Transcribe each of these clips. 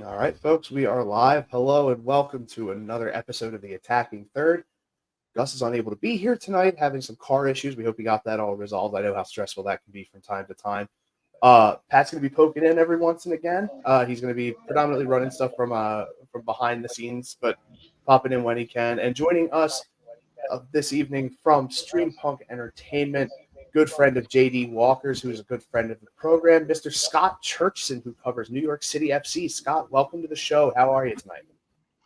All right, folks, we are live. Hello and welcome to another episode of the Attacking Third. Gus is unable to be here tonight, having some car issues. We hope he got that all resolved. I know how stressful that can be from time to time. Pat's going to be poking in every once and again. He's going to be predominantly running stuff from behind the scenes, but popping in when he can. And joining us this evening from Stream Punk Entertainment, good friend of JD Walker's, who's a good friend of the program, Mr. Scott Churchson, who covers New York City FC. Scott, welcome to the show. How are you tonight?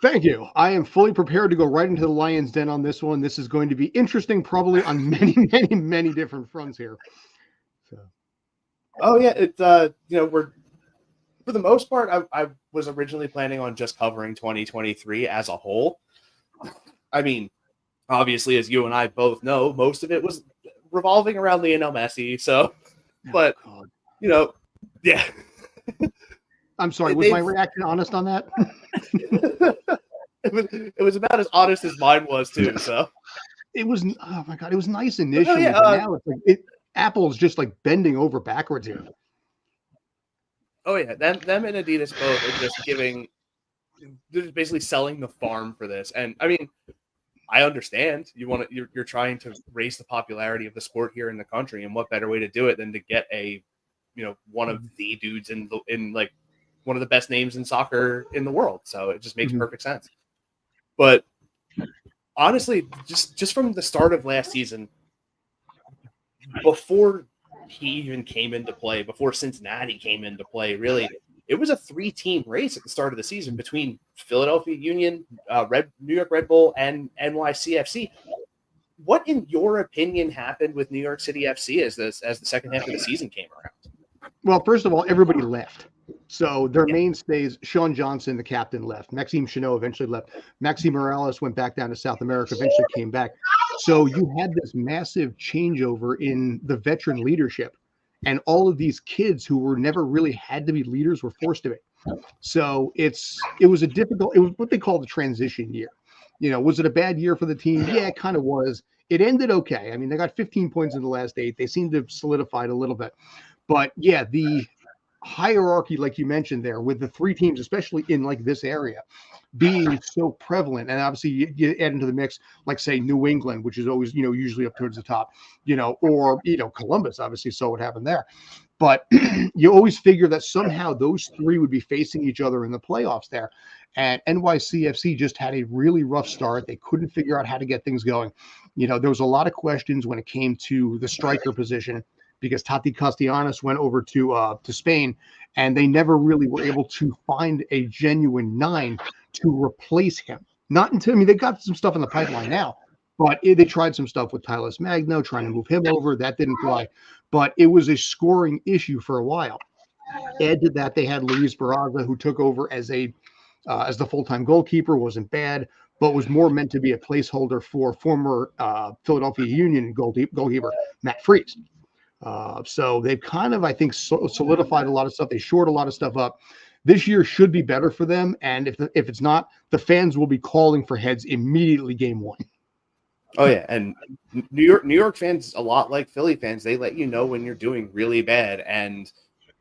Thank you. I am fully prepared to go right into the lion's den on this one. This is going to be interesting, probably on many different fronts here. So. Oh yeah, we're for the most part. I was originally planning on just covering 2023 as a whole. I mean, obviously, as you and I both know, most of it was revolving around Lionel Messi. So, but yeah. I'm sorry. Was my reaction honest on that? it was about as honest as mine was too. So it was. Oh my god, it was nice initially, but now it's like Apple's just like bending over backwards here. Oh yeah, them and Adidas both are just giving. They're just basically selling the farm for this, and I mean, I understand you're trying to raise the popularity of the sport here in the country, and what better way to do it than to get one of the dudes in like one of the best names in soccer in the world. So it just makes perfect sense. But honestly, just from the start of last season, before he even came into play, before Cincinnati came into play, really, it was a 3-team race at the start of the season between Philadelphia Union, New York Red Bull, and NYCFC. What, in your opinion, happened with New York City FC as the second half of the season came around? Well, first of all, everybody left. So their mainstays, Sean Johnson, the captain, left. Maxime Chanot eventually left. Maxi Morales went back down to South America, eventually came back. So you had this massive changeover in the veteran leadership. And all of these kids who were never really had to be leaders were forced to be. So it was what they call the transition year. Was it a bad year for the team? Yeah, it kind of was. It ended okay. I mean, they got 15 points in the last 8. They seemed to have solidified a little bit. But yeah, the hierarchy, like you mentioned there, with the 3 teams, especially in like this area, being so prevalent, and obviously you add into the mix, like say New England, which is always usually up towards the top, or Columbus, obviously saw what happened there. But you always figure that somehow those 3 would be facing each other in the playoffs there. And NYCFC just had a really rough start. They couldn't figure out how to get things going. There was a lot of questions when it came to the striker position, because Tati Castellanos went over to Spain, and they never really were able to find a genuine 9 to replace him. Not until, they got some stuff in the pipeline now, but they tried some stuff with Tyler Magno, trying to move him over. That didn't fly, but it was a scoring issue for a while. Add to that, they had Luis Barraza, who took over as the full-time goalkeeper, wasn't bad, but was more meant to be a placeholder for former Philadelphia Union goalkeeper Matt Freese. So they've kind of, I think, solidified a lot of stuff. They shored a lot of stuff up. This year should be better for them, and if it's not, the fans will be calling for heads immediately game 1. Oh yeah, and New York fans, a lot like Philly fans, they let you know when you're doing really bad, and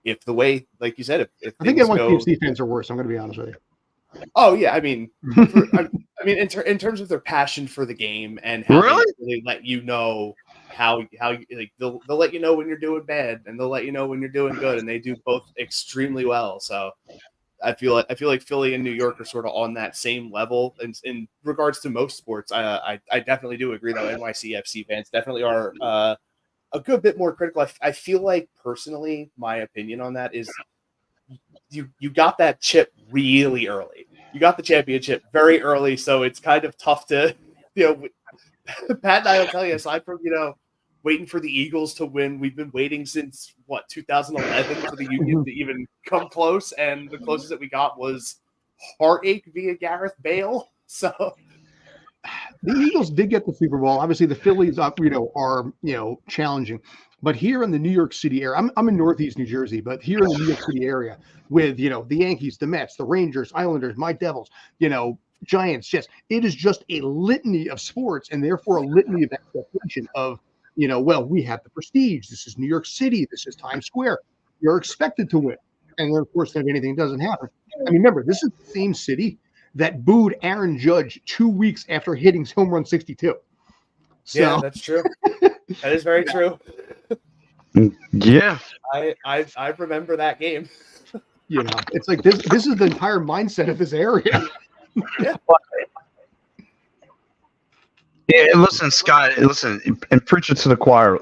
if the way, like you said, if I think NYCFC fans are worse. I'm going to be honest with you. Oh yeah, I mean, in terms of their passion for the game and how they let you know how like they'll let you know when you're doing bad, and they'll let you know when you're doing good, and they do both extremely well. So I feel like Philly and New York are sort of on that same level in regards to most sports. I definitely do agree though. NYCFC fans definitely are a good bit more critical. I feel like personally, my opinion on that is you got that chip really early. You got the championship very early, so it's kind of tough to Pat and I will tell you, aside from waiting for the Eagles to win, we've been waiting since 2011 for the Union to even come close, and the closest that we got was heartache via Gareth Bale. So the Eagles did get the Super Bowl. Obviously, the Phillies, are challenging. But here in the New York City area, I'm in Northeast New Jersey, but here in the New York City area, with the Yankees, the Mets, the Rangers, Islanders, my Devils, Giants, Jets, it is just a litany of sports, and therefore a litany of expectation of, well, we have the prestige. This is New York City. This is Times Square. You're expected to win. And then, of course, if anything doesn't happen, I mean, remember, this is the same city that booed Aaron Judge 2 weeks after hitting home run 62. So, yeah, that's true. That is very true. Yeah. I remember that game. you know, it's like this is the entire mindset of this area. Yeah. Yeah, listen, Scott. Listen, and preach it to the choir,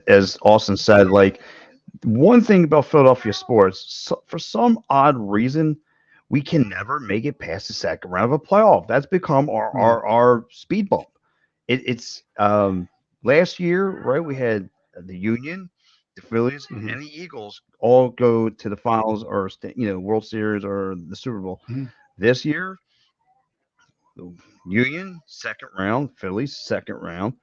as Austin said. Like, one thing about Philadelphia sports, for some odd reason, we can never make it past the second round of a playoff. That's become our speed bump. It's last year, right? We had the Union, the Phillies, and the Eagles all go to the finals or World Series or the Super Bowl. This year, the Union second round, Phillies second round.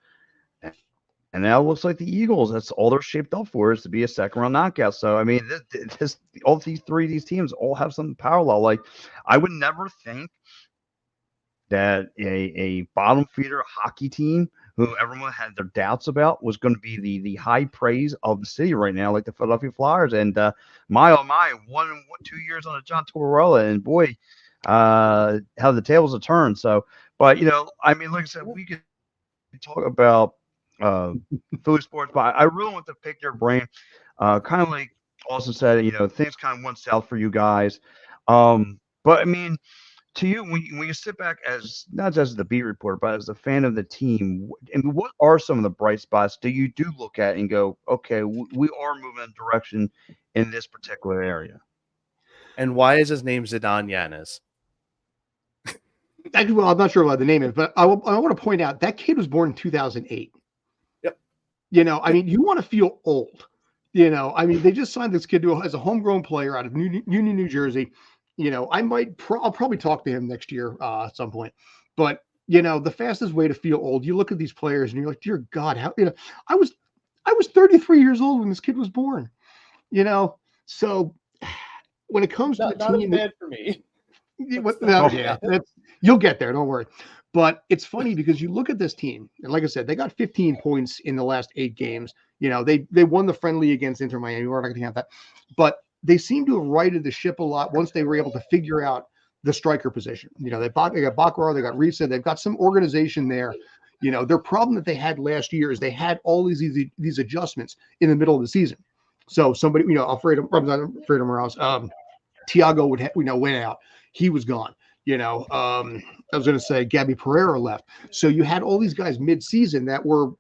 And now it looks like the Eagles, that's all they're shaped up for, is to be a second round knockout. So, I mean, all these teams all have something parallel. Like, I would never think that a bottom feeder hockey team who everyone had their doubts about was going to be the high praise of the city right now, like the Philadelphia Flyers. And my, 2 years on a John Tortorella, and boy, how the tables have turned. So, but, I mean, like I said, we could talk about Philly sports, but I really want to pick your brain. Kind of like Austin said, things kind of went south for you guys. But I mean, to you, when you sit back as not just as the beat reporter, but as a fan of the team, and what are some of the bright spots do you look at and go, okay, we are moving in a direction in this particular area? And why is his name Zidane Yanez? Actually, well, I'm not sure what the name is, but I want to point out that kid was born in 2008. Yep. I mean, you want to feel old. I mean, they just signed this kid as a homegrown player out of Union, New Jersey. I'll probably talk to him next year at some point. But the fastest way to feel old, you look at these players and you're like, dear God, how I was 33 years old when this kid was born. So when it comes to the team, bad for me. You'll get there, don't worry. But it's funny because you look at this team, and like I said, they got 15 points in the last 8 games. They won the friendly against Inter Miami. We're not going to have that, but they seem to have righted the ship a lot once they were able to figure out the striker position. They got Baccarat, they got Risa, they've got some organization there. Their problem that they had last year is they had all these adjustments in the middle of the season. So somebody, Alfredo Morales, Thiago went out. He was gone. I was going to say Gabby Pereira left. So you had all these guys mid-season that were,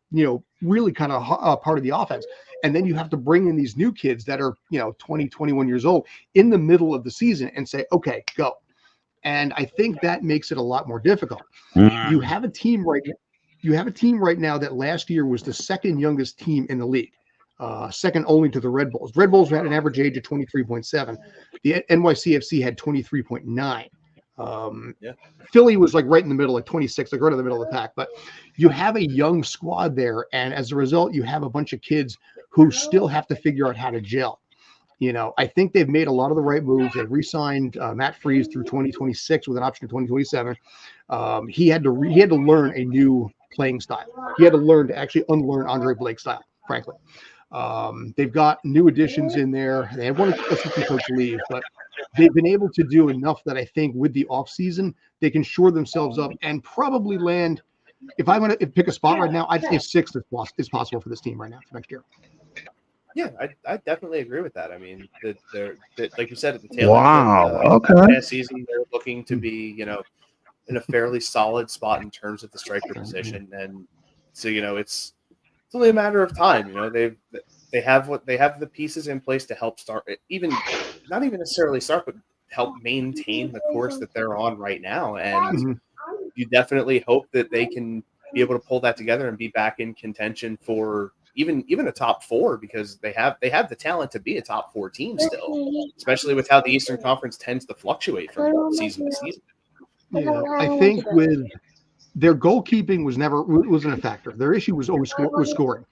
really kind of part of the offense. And then you have to bring in these new kids that are, 20, 21 years old in the middle of the season and say, okay, go. And I think that makes it a lot more difficult. You have a team right now that last year was the second youngest team in the league. Second only to the Red Bulls. Red Bulls had an average age of 23.7. The NYCFC had 23.9. Philly was like right in the middle at 26, like right in the middle of the pack. But you have a young squad there, and as a result, you have a bunch of kids who still have to figure out how to gel. I think they've made a lot of the right moves. They've re-signed Matt Freese through 2026 with an option to 2027. He had to learn a new playing style. He had to learn to actually unlearn Andre Blake's style, frankly. They've got new additions in there. They had one assistant coach leave, but they've been able to do enough that I think with the offseason, they can shore themselves up and probably land. If I'm going to pick a spot right now, I'd say 6th is possible for this team right now for next year. Yeah, I definitely agree with that. I mean, they're like you said at the tail end of last season, they're looking to be, in a fairly solid spot in terms of the striker position, and so it's only a matter of time. They have the pieces in place to help start, not even necessarily start, but help maintain the course that they're on right now. And you definitely hope that they can be able to pull that together and be back in contention for even a top 4, because they have the talent to be a top 4 team still, especially with how the Eastern Conference tends to fluctuate from season to season. Yeah, I think with their goalkeeping wasn't a factor. Their issue was always scoring.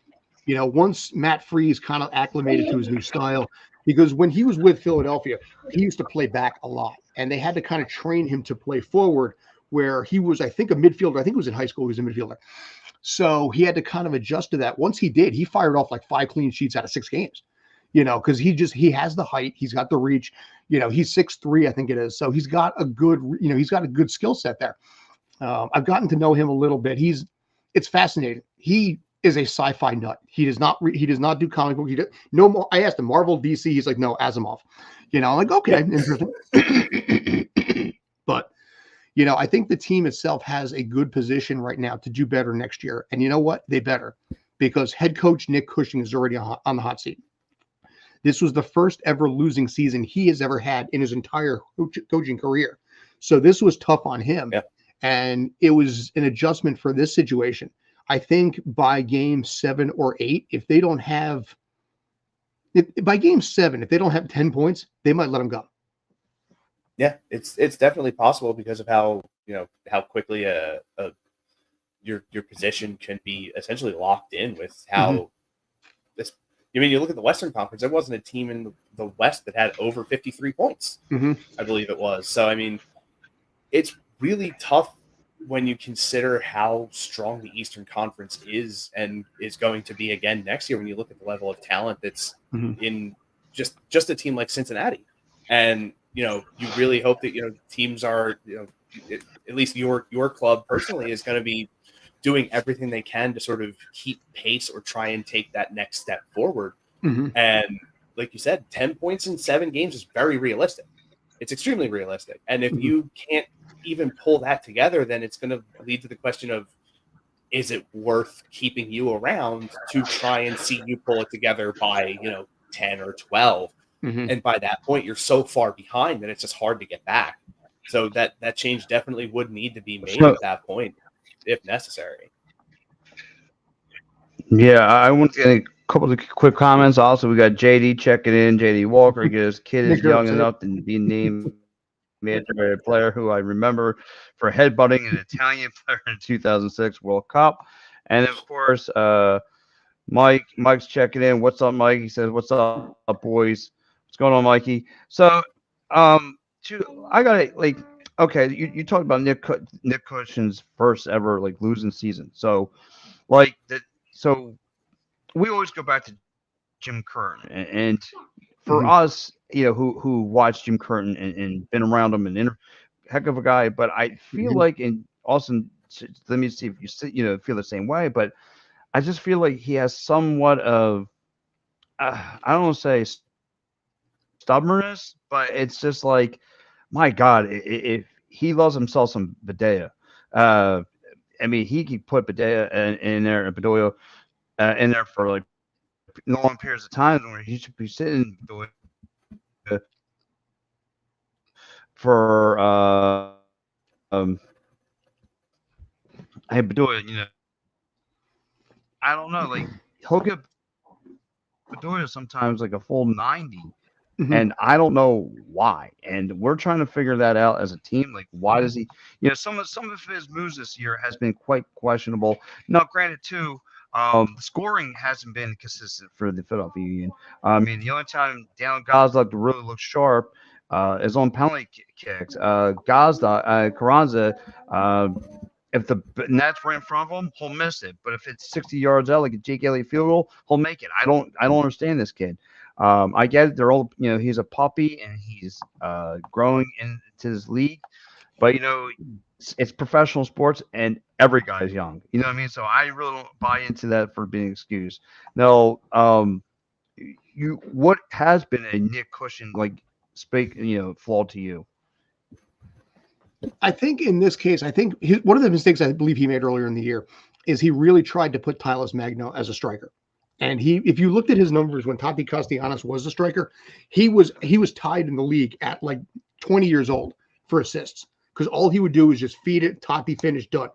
Once Matt Freese kind of acclimated to his new style, because when he was with Philadelphia, he used to play back a lot, and they had to kind of train him to play forward, where he was, I think, a midfielder. I think it was in high school. He was a midfielder. So he had to kind of adjust to that. Once he did, he fired off like 5 clean sheets out of 6 games. because he has the height, he's got the reach. He's 6'3", I think it is. So he's got a good skill set there. I've gotten to know him a little bit. It's fascinating. He is a sci-fi nut. He does not do comic book. No more. I asked him Marvel, DC. He's like, no, Asimov. I'm like, okay, interesting. But I think the team itself has a good position right now to do better next year. And you know what? They better, because head coach Nick Cushing is already on the hot seat. This was the first ever losing season he has ever had in his entire coaching career. So this was tough on him. Yeah. And it was an adjustment for this situation. I think by game 7 or 8, if they don't have by game 7, if they don't have 10 points, they might let him go. Yeah, it's definitely possible because of how quickly your position can be essentially locked in with how this. I mean, you look at the Western Conference. There wasn't a team in the West that had over 53 points. I believe it was. So I mean, it's really tough when you consider how strong the Eastern Conference is and is going to be again next year. When you look at the level of talent that's in just a team like Cincinnati, and you really hope that teams are at least your club personally is going to be doing everything they can to sort of keep pace or try and take that next step forward. And like you said, 10 points in 7 games is very realistic. It's extremely realistic. And if you can't even pull that together, then it's going to lead to the question of, is it worth keeping you around to try and see you pull it together by 10 or 12? And by that point, you're so far behind that it's just hard to get back. So that change definitely would need to be made at that point, if necessary. Yeah, I want to get a couple of quick comments. Also, we got JD checking in. JD Walker, his kid is young enough to be named a player who I remember for headbutting an Italian player in 2006 World Cup. And of course, Mike's checking in. What's up, Mike? He says, "What's up, boys? What's going on, Mikey?" So, I got okay. You talked about Nick Cushing's first ever losing season. So, so we always go back to Jim Curtin, and for us, who watched Jim Curtin and been around him and heck of a guy. But I feel like, and Austin, let me see if you feel the same way. But I just feel like he has somewhat of I don't want to say stubbornness, but it's just like, my God, if he loves himself some Bedoya. I mean, he could put Bedoya in there, and Bedoya in there for long periods of time where he should be sitting for Bedoya, I don't know, he'll get Bedoya sometimes a full 90. And I don't know why. And we're trying to figure that out as a team. Why does he? Some of his moves this year has been quite questionable. Now, granted, too, the scoring hasn't been consistent for the Philadelphia Union. I mean, the only time Daniel Gazda really looks sharp is on penalty kicks. Carranza, if the net's right in front of him, he'll miss it. But if it's 60 yards out, like a Jake Elliott field goal, he'll make it. I don't understand this kid. I get it. They're all, he's a puppy and he's growing into this league, but it's professional sports and every guy's young. You know what I mean? So I really don't buy into that for being an excuse. Now, what has been a Nick Cushing flaw to you? I think in this case, one of the mistakes I believe he made earlier in the year is he really tried to put Tyler Magno as a striker. And if you looked at his numbers when Tati Castellanos was a striker, he was tied in the league at 20 years old for assists, because all he would do was just feed it, Tati finish, done.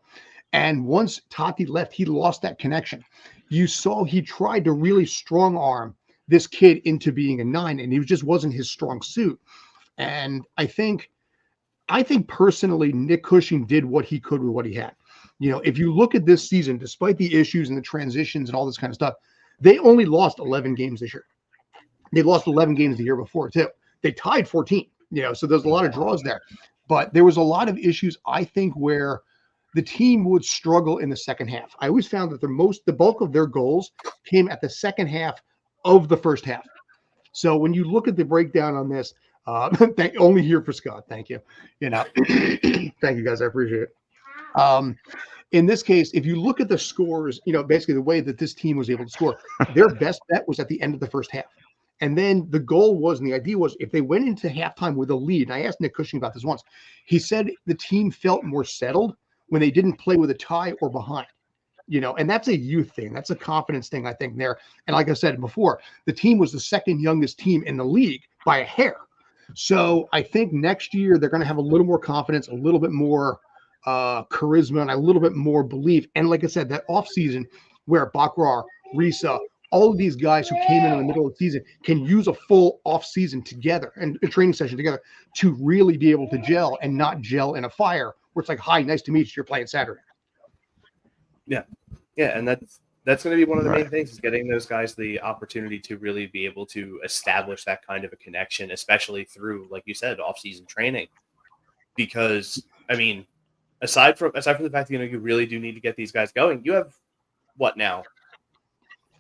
And once Tati left, he lost that connection. You saw he tried to really strong arm this kid into being a 9, and he just wasn't his strong suit. And I think personally, Nick Cushing did what he could with what he had. If you look at this season, despite the issues and the transitions and all this kind of stuff, they only lost 11 games this year. They lost 11 games the year before, too. They tied 14, so there's a lot of draws there. But there was a lot of issues, I think, where the team would struggle in the second half. I always found that the bulk of their goals came at the second half of the first half. So when you look at the breakdown on this, only here for Scott. Thank you. Thank you guys. I appreciate it. In this case, if you look at the scores, basically the way that this team was able to score, their best bet was at the end of the first half. And then the goal was, and the idea was, if they went into halftime with a lead, and I asked Nick Cushing about this once, he said the team felt more settled when they didn't play with a tie or behind. And that's a youth thing. That's a confidence thing, I think, there. And like I said before, the team was the second youngest team in the league by a hair. So I think next year they're going to have a little more confidence, a little bit more charisma, and a little bit more belief. And like I said, that offseason where Bakrar, Risa, all of these guys who came in the middle of the season can use a full offseason together and a training session together to really be able to gel and not gel in a fire where it's like, hi, nice to meet you. You're playing Saturday. Yeah. Yeah. And that's going to be one of the main things, is getting those guys the opportunity to really be able to establish that kind of a connection, especially through, like you said, off-season training. Because, I mean, aside from the fact that, you really do need to get these guys going, you have what now?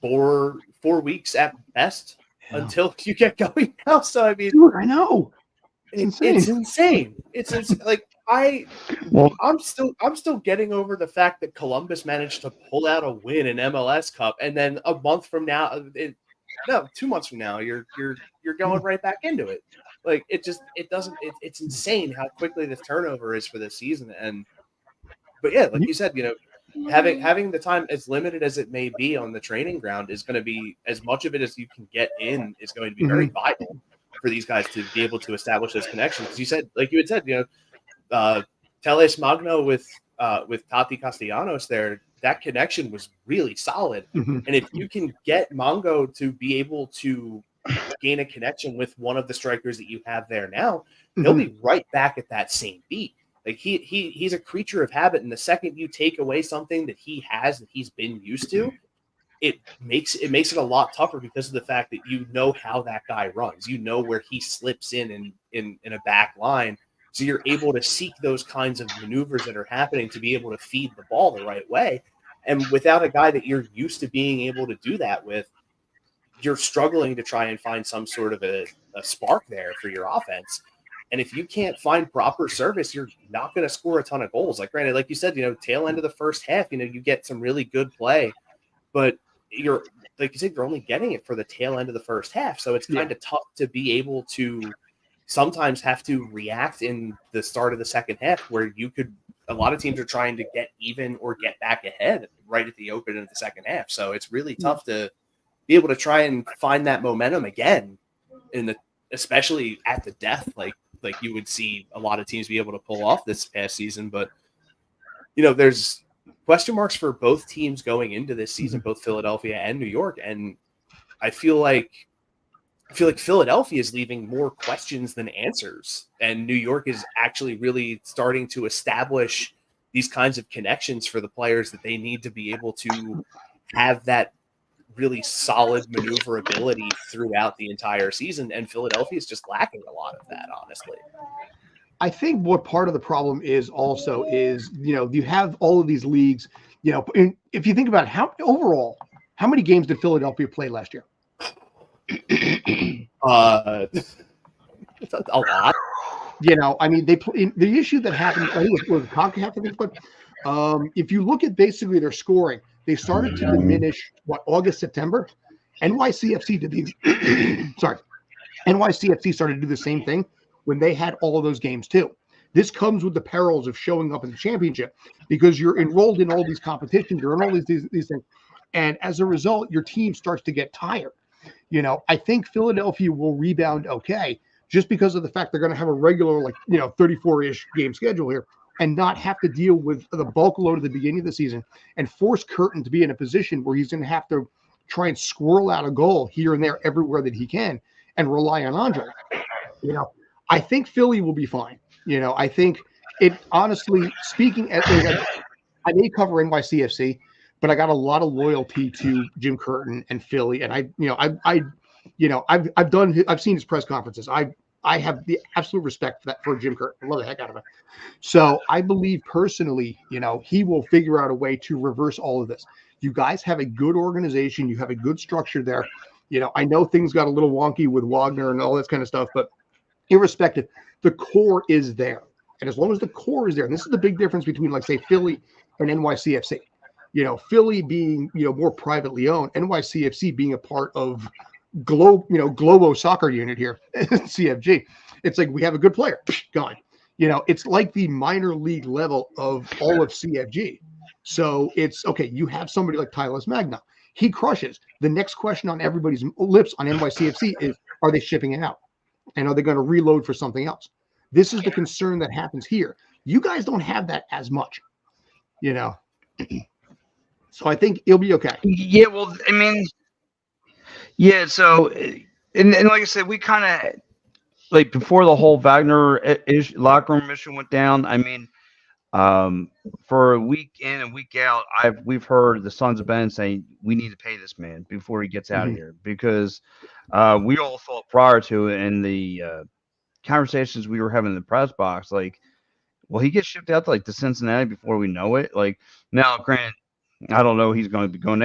4 weeks at best until you get going now. So, I mean, dude, I know. It's insane. It's like, I'm still getting over the fact that Columbus managed to pull out a win in MLS Cup, and then a month from now, 2 months from now, you're going right back into it. Like, it's insane how quickly the turnover is for this season. But yeah, like you said, having the time, as limited as it may be on the training ground, is going to be, as much of it as you can get in, is going to be very vital for these guys to be able to establish those connections. Because you had said, Teles Magno with Tati Castellanos there, that connection was really solid. And if you can get Mongo to be able to gain a connection with one of the strikers that you have there now, they'll be right back at that same beat. Like, he's a creature of habit, and the second you take away something that he has, that he's been used to, it makes it a lot tougher, because of the fact that you know how that guy runs, where he slips in a back line. So you're able to seek those kinds of maneuvers that are happening to be able to feed the ball the right way. And without a guy that you're used to being able to do that with, you're struggling to try and find some sort of a spark there for your offense. And if you can't find proper service, you're not going to score a ton of goals. Like, granted, like you said, tail end of the first half, you get some really good play, but you're only getting it for the tail end of the first half. So it's kind of tough to be able to sometimes have to react in the start of the second half, where a lot of teams are trying to get even or get back ahead right at the open of the second half. So it's really tough to be able to try and find that momentum again, especially at the death, like you would see a lot of teams be able to pull off this past season. But, there's question marks for both teams going into this season, both Philadelphia and New York. And I feel like Philadelphia is leaving more questions than answers, and New York is actually really starting to establish these kinds of connections for the players that they need to be able to have that really solid maneuverability throughout the entire season. And Philadelphia is just lacking a lot of that, honestly. I think what part of the problem is also is, you have all of these leagues, if you think about it, how many games did Philadelphia play last year? A lot. They play, the issue that happened, I think it was CONCACAF, I think, but if you look at basically their scoring, they started to diminish August, September. NYCFC did these. NYCFC started to do the same thing when they had all of those games too. This comes with the perils of showing up in the championship, because you're enrolled in all these competitions, you're in all these things, and as a result, your team starts to get tired. I think Philadelphia will rebound okay, just because of the fact they're going to have a regular 34-ish game schedule here, and not have to deal with the bulk load at the beginning of the season, and force Curtin to be in a position where he's going to have to try and squirrel out a goal here and there everywhere that he can, and rely on Andre. I think Philly will be fine. I think it, honestly speaking, I may cover NYCFC, but I got a lot of loyalty to Jim Curtin and Philly, and I've seen his press conferences. I have the absolute respect for Jim Curtin. I love the heck out of it. So I believe personally, he will figure out a way to reverse all of this. You guys have a good organization. You have a good structure there. I know things got a little wonky with Wagner and all this kind of stuff, but irrespective, the core is there. And as long as the core is there, and this is the big difference between, like, say, Philly and NYCFC. Philly being, more privately owned, NYCFC being a part of Globo soccer unit here, CFG. It's like, we have a good player, gone. It's like the minor league level of all of CFG. So it's okay. You have somebody like Tyler Magna. He crushes. The next question on everybody's lips on NYCFC is, are they shipping it out? And are they going to reload for something else? This is the concern that happens here. You guys don't have that as much, So I think it'll be okay. Yeah, well, I mean, yeah. So, and like I said, we kind of, like, before the whole Wagner locker room issue went down. I mean, for a week in and week out, we've heard the Sons of Ben saying we need to pay this man before he gets out of here, because we all thought prior to it in the conversations we were having in the press box, like, will he get shipped out to, like, to Cincinnati before we know it? Like, now, granted, I don't know he's going to be going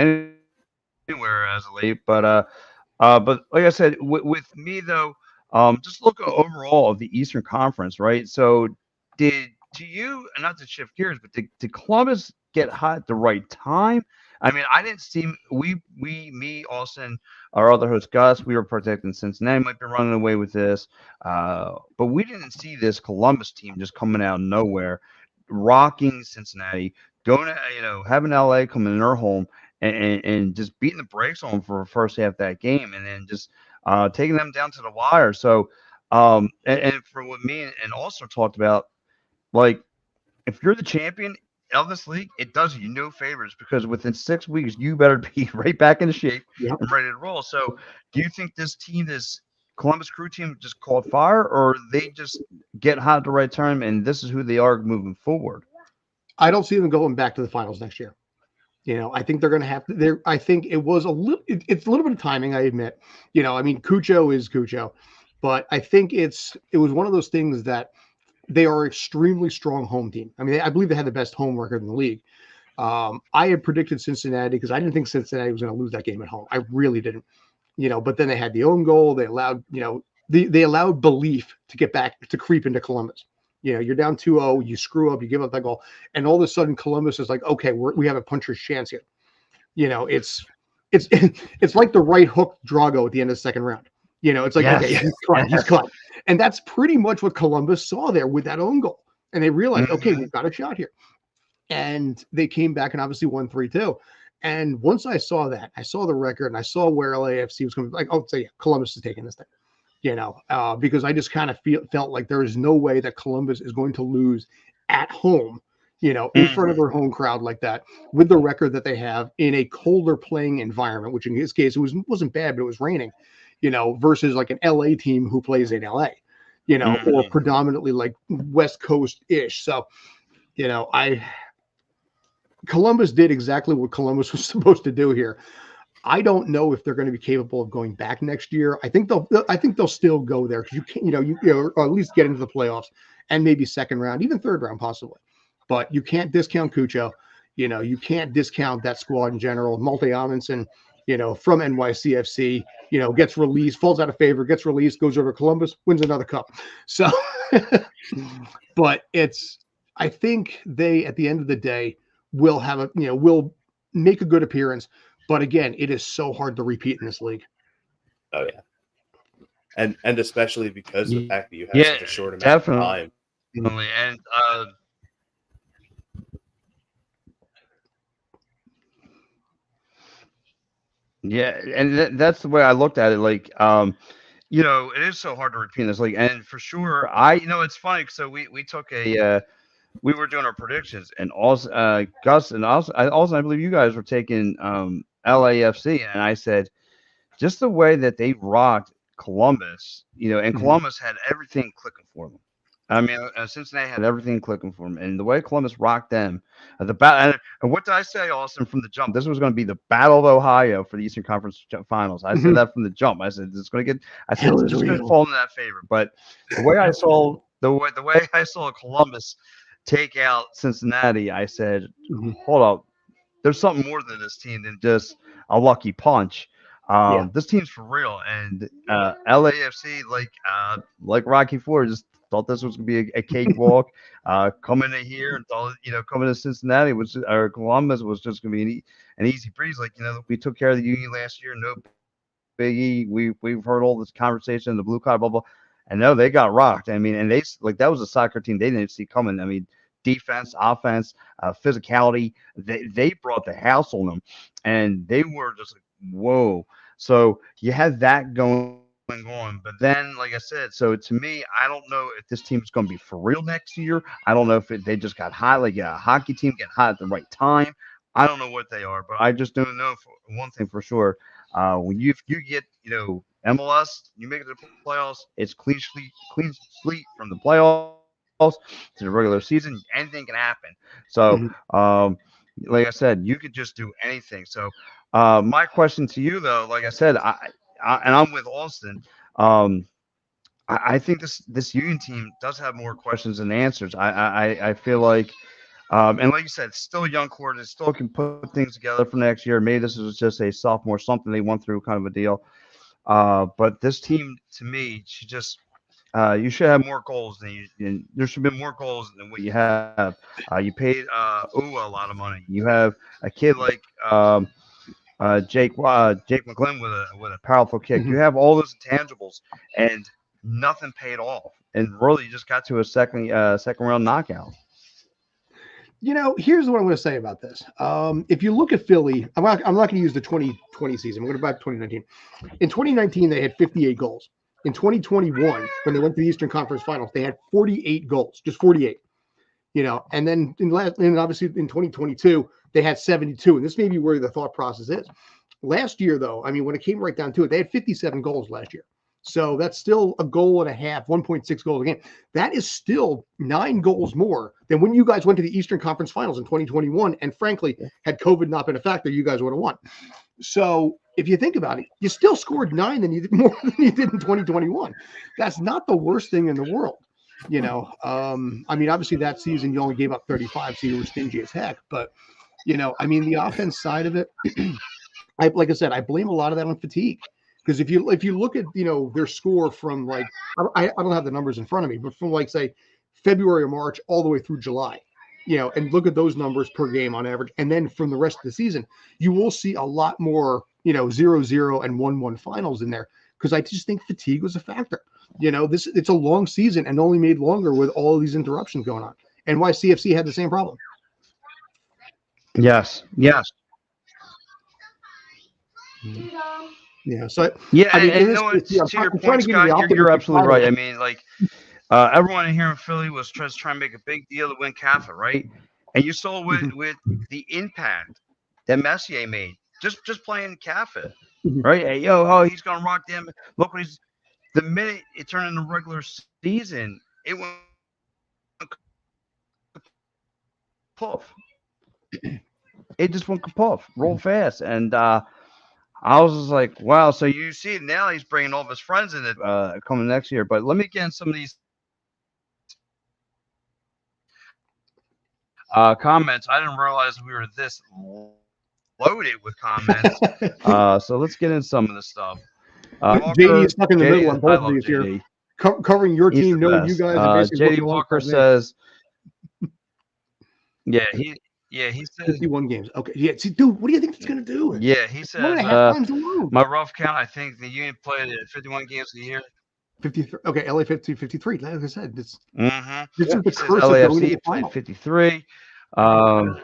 anywhere as of late, but like I said, with me though, just look overall of the Eastern Conference, right? So to you, and not to shift gears, but did Columbus get hot at the right time? I mean, I didn't see me, Austin, our other host Gus, we were protecting Cincinnati might be running away with this, but we didn't see this Columbus team just coming out of nowhere, rocking Cincinnati, going to having LA come in their home and just beating the brakes on them for the first half of that game, and then just taking them down to the wire. So, and for what me and also talked about, like, if you're the champion of this league, it does you no favors, because within 6 weeks you better be right back into shape and ready to roll. So, do you think this team, this Columbus Crew team, just caught fire, or they just get hot at the right time, and this is who they are moving forward? I don't see them going back to the finals next year. I think they're going to have to. I think it was a little. It's a little bit of timing, I admit. I mean, Cucho is Cucho, but I think it was one of those things that they are extremely strong home team. I mean, I believe they had the best home record in the league. I had predicted Cincinnati because I didn't think Cincinnati was going to lose that game at home. I really didn't. But then they had the own goal. They allowed, they allowed belief to get back to creep into Columbus. You're down 2-0, you screw up, you give up that goal, and all of a sudden Columbus is like, okay, we have a puncher's chance here. It's like the right hook Drago at the end of the second round. It's like, okay, he's caught. And that's pretty much what Columbus saw there with that own goal. And they realized, okay, we've got a shot here. And they came back and obviously won 3-2. And once I saw that, I saw the record and I saw where LAFC was coming, like, I'll say, Columbus is taking this thing. Because I just kind of felt like there is no way that Columbus is going to lose at home, in front of their home crowd like that, with the record that they have in a colder playing environment, which in his case, wasn't bad, but it was raining, versus like an LA team who plays in LA, or predominantly like West Coast-ish. So, Columbus did exactly what Columbus was supposed to do here. I don't know if they're going to be capable of going back next year. I think they'll still go there because you can't, or at least get into the playoffs and maybe second round, even third round possibly. But you can't discount Cucho. You can't discount that squad in general. Malte Amundsen, from NYCFC, gets released, falls out of favor, gets released, goes over to Columbus, wins another cup. So, but I think they, at the end of the day, will have will make a good appearance. But again, it is so hard to repeat in this league. Oh yeah, and especially because of the fact that you have such a short amount of time. Definitely, and yeah, and that's the way I looked at it. Like, it is so hard to repeat in this league, and for sure, it's funny. So we took we were doing our predictions, and also Gus and also I believe you guys were taking LAFC, and I said just the way that they rocked Columbus, and Columbus had everything clicking for them. I mean, Cincinnati had everything clicking for them, and the way Columbus rocked them, and what did I say, Austin, from the jump? This was going to be the Battle of Ohio for the Eastern Conference Finals. I said that from the jump. I said it's going to get. I said it's just going to fall in that favor. But the way I saw Columbus take out Cincinnati, I said, hold up. There's something more than this team than just a lucky punch. This team's for real, and LAFC, like Rocky Ford, just thought this was gonna be a cakewalk. Coming in here and thought, coming to Cincinnati or Columbus was just gonna be an easy breeze. We took care of the Union last year, no biggie. We've heard all this conversation in the blue collar bubble, and no, they got rocked. I mean, and that was a soccer team they didn't see coming. I mean, defense, offense, physicality, they brought the house on them, and they were just like, whoa. So you had that going on, but then, like I said, so to me, I don't know if this team is going to be for real next year. I don't know if they just got hot, like a hockey team get hot at the right time. I don't know what they are, but I just don't know one thing for sure. When you get MLS, you make it to the playoffs. It's clean sweep from the playoffs to the regular season. Anything can happen. So, like I said, you could just do anything. So, my question to you, though, like I said, and I'm with Austin. I think this Union team does have more questions than answers. I feel like, and like you said, it's still a young core. It still can put things together for next year. Maybe this was just a sophomore something they went through kind of a deal. But this team, to me, you should have more goals and there should be more goals than what you have. You paid Uwa a lot of money. You have a kid like Jake McGlynn with a powerful kick. You have all those intangibles and nothing paid off. And really, you just got to a second round knockout. Here's what I'm going to say about this. If you look at Philly, I'm not going to use the 2020 season. I'm going to go back to 2019. In 2019, they had 58 goals. In 2021, when they went to the Eastern Conference Finals, they had 48 goals, just 48. And then obviously in 2022, they had 72. And this may be where the thought process is. Last year, though, I mean, when it came right down to it, they had 57 goals last year. So that's still a goal and a half, 1.6 goals a game. That is still 9 goals more than when you guys went to the Eastern Conference Finals in 2021. And frankly, had COVID not been a factor, you guys would have won. So if you think about it, you still scored 9 more than you did in 2021. That's not the worst thing in the world. I mean, obviously that season you only gave up 35, so you were stingy as heck. But, I mean, the offense side of it, like I said, I blame a lot of that on fatigue. Because if you look at their score from I don't have the numbers in front of me, but from say February or March all the way through July, and look at those numbers per game on average, and then from the rest of the season, you will see a lot more 0-0 and 1-1 finals in there. Because I just think fatigue was a factor. It's a long season and only made longer with all of these interruptions going on. And why CFC had the same problem. Yes. Yeah. So I mean, to your point, Scott, you're absolutely right. I mean, everyone in here in Philly was trying to make a big deal to win CAFA, right? And you saw with the impact that Messier made just playing CAFA, right? Hey, he's gonna rock them. Look what the minute it turned into regular season, it went puff. It just went puff, roll fast, and I was just like, wow. So you see now he's bringing all of his friends in it coming next year. But let me get in some of these comments. I didn't realize we were this loaded with comments. So let's get in some of this stuff. JD is stuck in the middle on both of these here. Covering your team, knowing you guys. JD Walker says, he said 51 games. Okay. Yeah. See, dude, what do you think it's going to do? Yeah, he says, my rough count, I think the Union played 51 games a year. 53. Okay, LA 53. Like I said, this is the curse LAFC played 53. That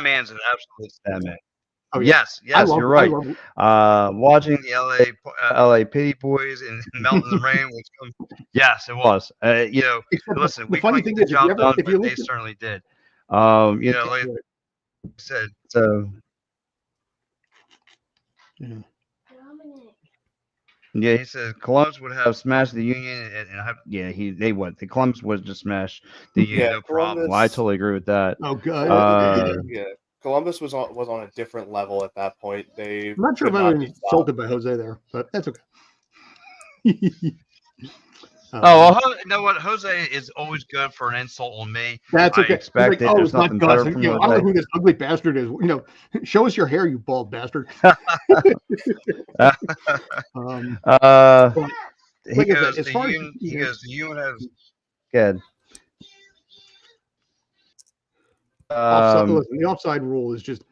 man's an absolute stat man. Oh, yeah. Yes, you're right. Watching the LA Pity Boys and Melting the Rain was yes, it was. Listen, we couldn't get the job done, but they certainly did. Like I said, so yeah, he said Columbus would have smashed the Union, and they would. The Columbus would just smash the Union, no problem. I totally agree with that. Oh, good. Columbus was on a different level at that point. I'm not sure if I was insulted by Jose there, but that's okay. You know what? Jose is always good for an insult on me. That's okay. I expect it. There's nothing better from I don't know who this ugly bastard is. Show us your hair, you bald bastard. He goes, the human has. Good. Listen, the offside rule is just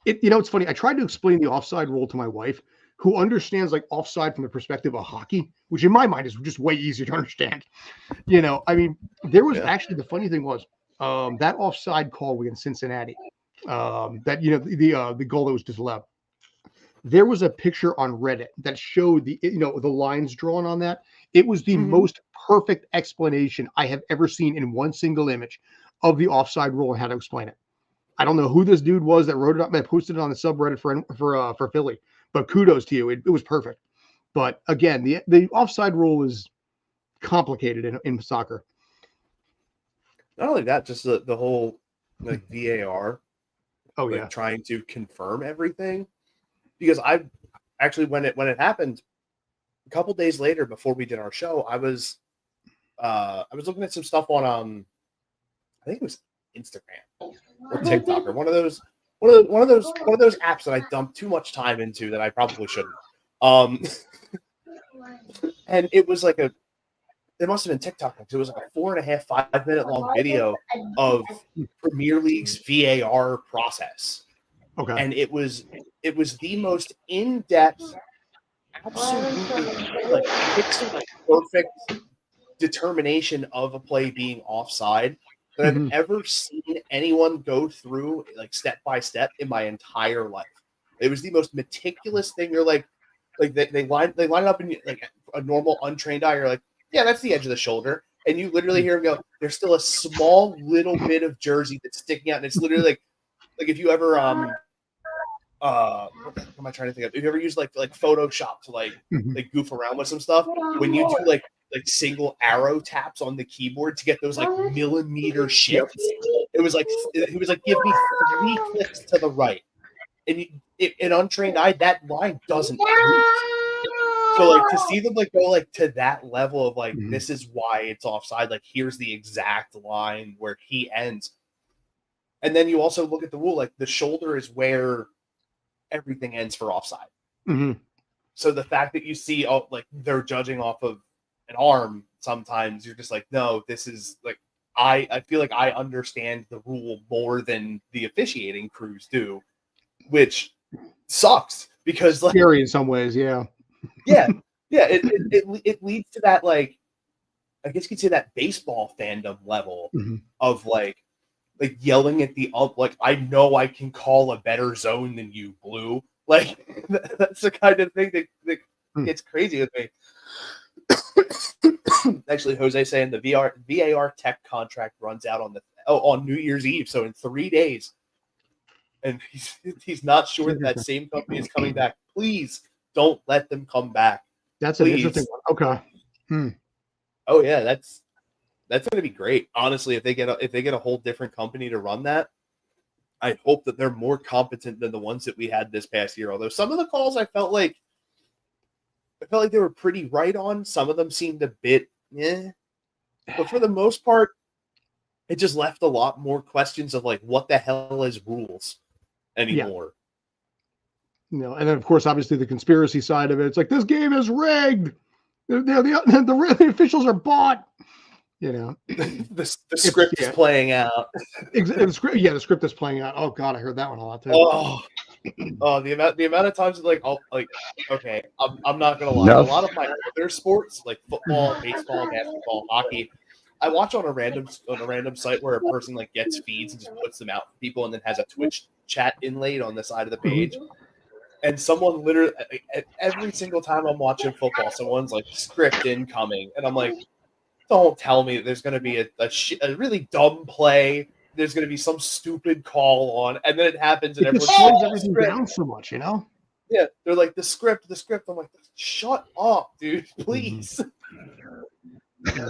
it. It's funny. I tried to explain the offside rule to my wife, who understands like offside from the perspective of hockey, which in my mind is just way easier to understand. I mean, there was actually the funny thing was that offside call against Cincinnati, that the goal that was disallowed. There was a picture on Reddit that showed the lines drawn on that. It was the most perfect explanation I have ever seen in one single image of the offside rule and how to explain it. I don't know who this dude was that wrote it up and posted it on the subreddit for Philly, but kudos to you. It was perfect. But again, the offside rule is complicated in soccer. Not only that, just the whole like VAR. Oh yeah, trying to confirm everything. Because I actually when it happened a couple days later before we did our show, I was looking at some stuff on I think it was Instagram or TikTok or one of those apps that I dumped too much time into that I probably shouldn't. And it was like it must have been TikTok because it was like a 4.5, 5-minute long video of Premier League's VAR process. Okay. And it was the most in-depth, absolutely like pixel perfect determination of a play being offside that I've ever seen anyone go through like step by step in my entire life. It was the most meticulous thing. You're like they line it up in like a normal untrained eye. You're like, yeah, that's the edge of the shoulder, and you literally hear him go, "There's still a small little bit of jersey that's sticking out," and it's literally like if you ever what am I trying to think of? If you ever use like Photoshop to like goof around with some stuff, when you do like single arrow taps on the keyboard to get those like millimeter shifts, it was like give me 3 clicks to the right, and in untrained eye that line doesn't move. So like to see them like go like to that level of like this is why it's offside. Like here's the exact line where he ends. And then you also look at the rule, like the shoulder is where everything ends for offside. So the fact that you see, like they're judging off of an arm, sometimes you're just like, no, this is like, I feel like I understand the rule more than the officiating crews do, which sucks because like scary in some ways. Yeah. It leads to that, like, I guess you could say that baseball fandom level of like yelling at the like, I know I can call a better zone than you, Blue. Like that's the kind of thing that gets crazy with me. Actually, Jose saying the VAR tech contract runs out on New Year's Eve, so in 3 days, and he's not sure that same company is coming back. Please don't let them come back. That's an interesting one. Okay. Oh yeah, that's going to be great. Honestly, if they get a whole different company to run that, I hope that they're more competent than the ones that we had this past year. Although some of the calls I felt like they were pretty right on. Some of them seemed a bit but for the most part, it just left a lot more questions of like, what the hell is rules anymore? Yeah. And then of course, obviously the conspiracy side of it. It's like this game is rigged. The officials are bought. The script is playing out. The script is playing out. Oh God, I heard that one a lot too. The amount of times okay, I'm not gonna lie. A lot of my other sports like football, baseball, basketball, hockey, I watch on a random site where a person like gets feeds and just puts them out for people, and then has a Twitch chat inlaid on the side of the page. And someone literally every single time I'm watching football, someone's like script incoming, and I'm like, don't tell me that there's going to be a really dumb play. There's going to be some stupid call on, and then it happens, and everyone slows everything down so much, Yeah, they're like the script. I'm like, shut up, dude, please. I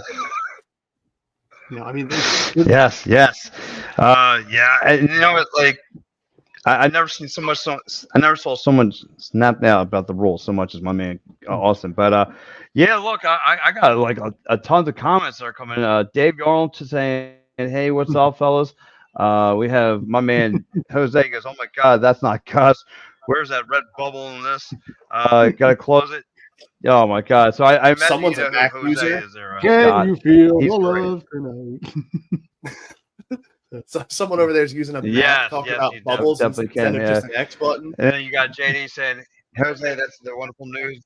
mean, yes, yeah, and like I never seen so much. I never saw someone snap out about the rules so much as my man Austin. But yeah, look, I got like a tons of comments that are coming. Dave Yarl saying, "Hey, what's up, fellas?" We have my man Jose goes, "Oh my God, that's not Gus. Where's that red bubble in this? Gotta close it." Oh my God! So I imagine Someone's you know a Mac who Jose user. is there. Can Scott. you feel He's the great. love tonight? So someone over there is using a Mac talking Yes, about you bubbles definitely instead can. of Yeah. just an X button. And then you got JD saying, Jose, that's the wonderful news.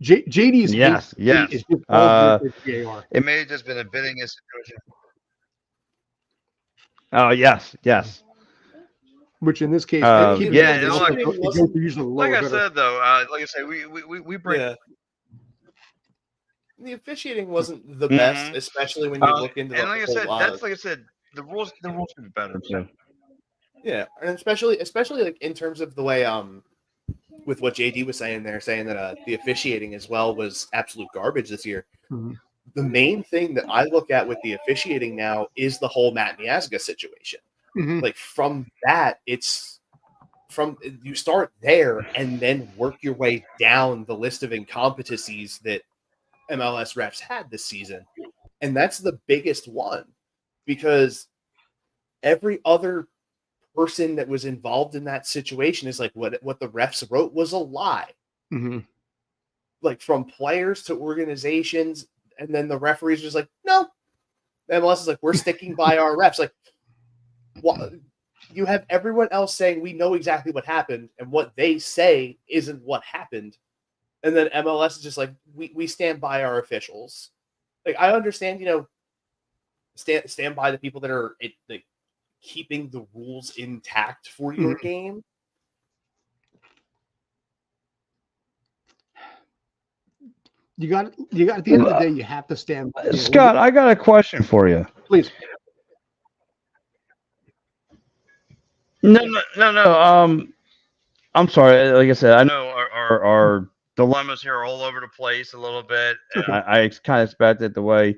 JD's Yes, hate is yes. just all geared to VAR. It may have just been a bidding situation. Oh, yes, yes. Which in this case, keep in Yeah, mind, and they look, go through usually the like lower I bidder. said, though, like I say, we bring. Yeah. The officiating wasn't the Mhm. best, especially when you look into the And like I whole said, that's like I said, the rules could be better too. yeah, and especially like in terms of the way with what JD was saying there, saying that the officiating as well was absolute garbage this year. Mm-hmm. The main thing that I look at with the officiating now is the whole Matt Miazga situation. Mm-hmm. Like from that, it's from you start there and then work your way down the list of incompetencies that MLS refs had this season. And that's the biggest one because every other person that was involved in that situation is like what the refs wrote was a lie. Mm-hmm. Like from players to organizations, and then the referees just like, no. MLS is like, we're sticking by our refs. Like, what? You have everyone else saying we know exactly what happened, and what they say isn't what happened. And then MLS is just like, we stand by our officials. Like, I understand, stand by the people that are like keeping the rules intact for your game. You got at the end of the day, you have to stand. Scott, I got a question for you. Please. No. I'm sorry. Like I said, I know our dilemmas here are all over the place a little bit. Okay. I kind of expected the way,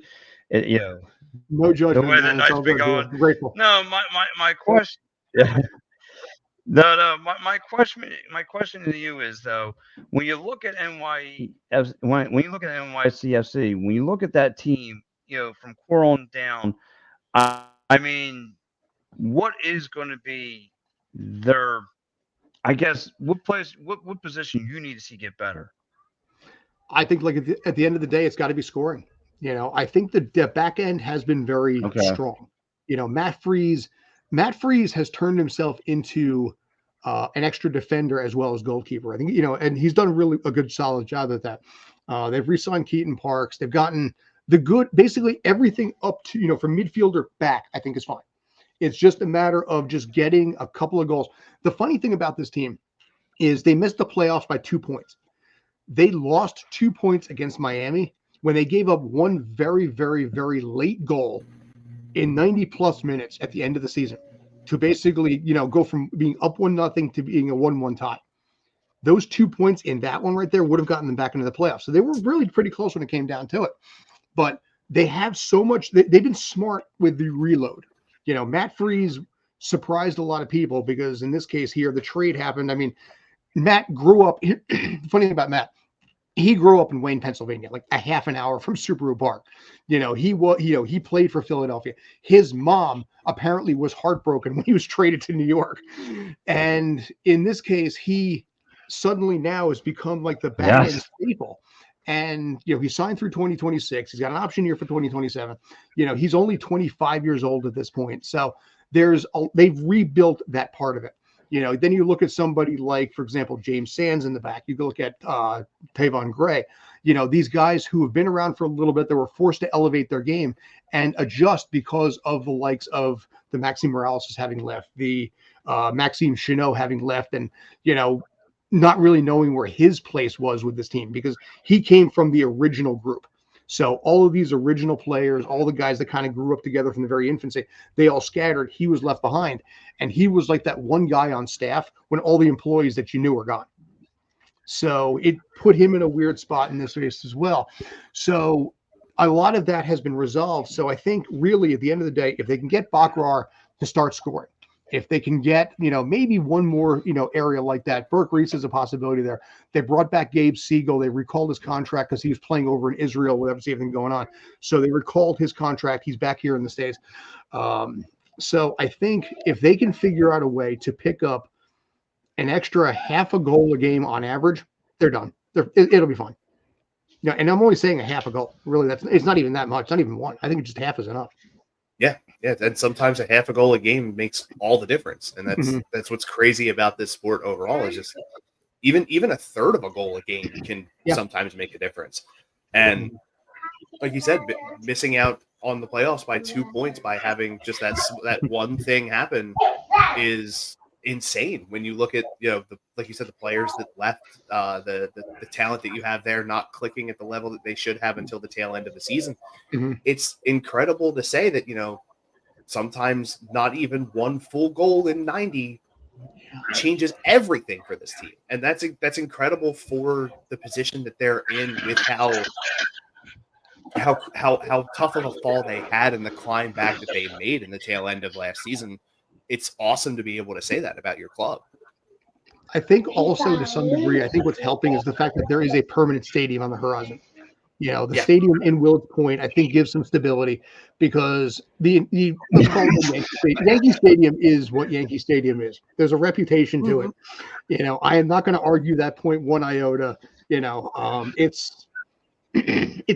no judgment. The way the night's been going. Grateful. No, my question. Yeah. No. My question to you is though, when you look at when you look at NYCFC, when you look at that team, from core on down, I mean, what is going to be their? I guess what position you need to see get better? I think like at the end of the day, it's got to be scoring. I think the back end has been very strong. Matt Freese has turned himself into an extra defender as well as goalkeeper. I think, and he's done really a good solid job at that. They've re-signed Keaton Parks. They've gotten basically everything up to, from midfielder back, I think is fine. It's just a matter of just getting a couple of goals. The funny thing about this team is they missed the playoffs by 2 points. They lost 2 points against Miami when they gave up one very, very, very late goal in 90 plus minutes at the end of the season to basically, go from being up 1-0 to being a 1-1 tie. Those 2 points in that one right there would have gotten them back into the playoffs. So they were really pretty close when it came down to it. But they have so much, they've been smart with the reload. Matt Freese surprised a lot of people because in this case here, the trade happened. I mean, Matt grew up, the funny thing about Matt, he grew up in Wayne, Pennsylvania, like a half an hour from Subaru Park. He played for Philadelphia. His mom apparently was heartbroken when he was traded to New York. And in this case, he suddenly now has become like the back end staple. And, he signed through 2026. He's got an option year for 2027. He's only 25 years old at this point. So they've rebuilt that part of it. Then you look at somebody like, for example, James Sands in the back. You can look at Tavon Gray. These guys who have been around for a little bit, they were forced to elevate their game and adjust because of the likes of the Maxime Morales having left, the Maxime Chenot having left, and, not really knowing where his place was with this team because he came from the original group. So all of these original players, all the guys that kind of grew up together from the very infancy, they all scattered. He was left behind. And he was like that one guy on staff when all the employees that you knew were gone. So it put him in a weird spot in this race as well. So a lot of that has been resolved. So I think really at the end of the day, if they can get Bakrar to start scoring, If they can get, maybe one more, area like that. Burke Reese is a possibility there. They brought back Gabe Siegel. They recalled his contract because he was playing over in Israel with everything going on. So they recalled his contract. He's back here in the States. So I think if they can figure out a way to pick up an extra half a goal a game on average, they're done. It'll be fine. And I'm only saying a half a goal. Really, it's not even that much. Not even one. I think just half is enough. Yeah, and sometimes a half a goal a game makes all the difference, and that's what's crazy about this sport overall is just even a third of a goal a game can sometimes make a difference. And like you said, missing out on the playoffs by 2 points by having just that one thing happen is insane. When you look at like you said, the players that left, the talent that you have there not clicking at the level that they should have until the tail end of the season. It's incredible to say that sometimes not even one full goal in 90 changes everything for this team, and that's incredible for the position that they're in with how tough of a fall they had and the climb back that they made in the tail end of last season. It's awesome to be able to say that about your club. I think also to some degree, I think what's helping is the fact that there is a permanent stadium on the horizon. The stadium in Willets Point, I think, gives some stability because let's call it Yankee Stadium is what Yankee Stadium is. There's a reputation to it. I am not going to argue that point one iota. It's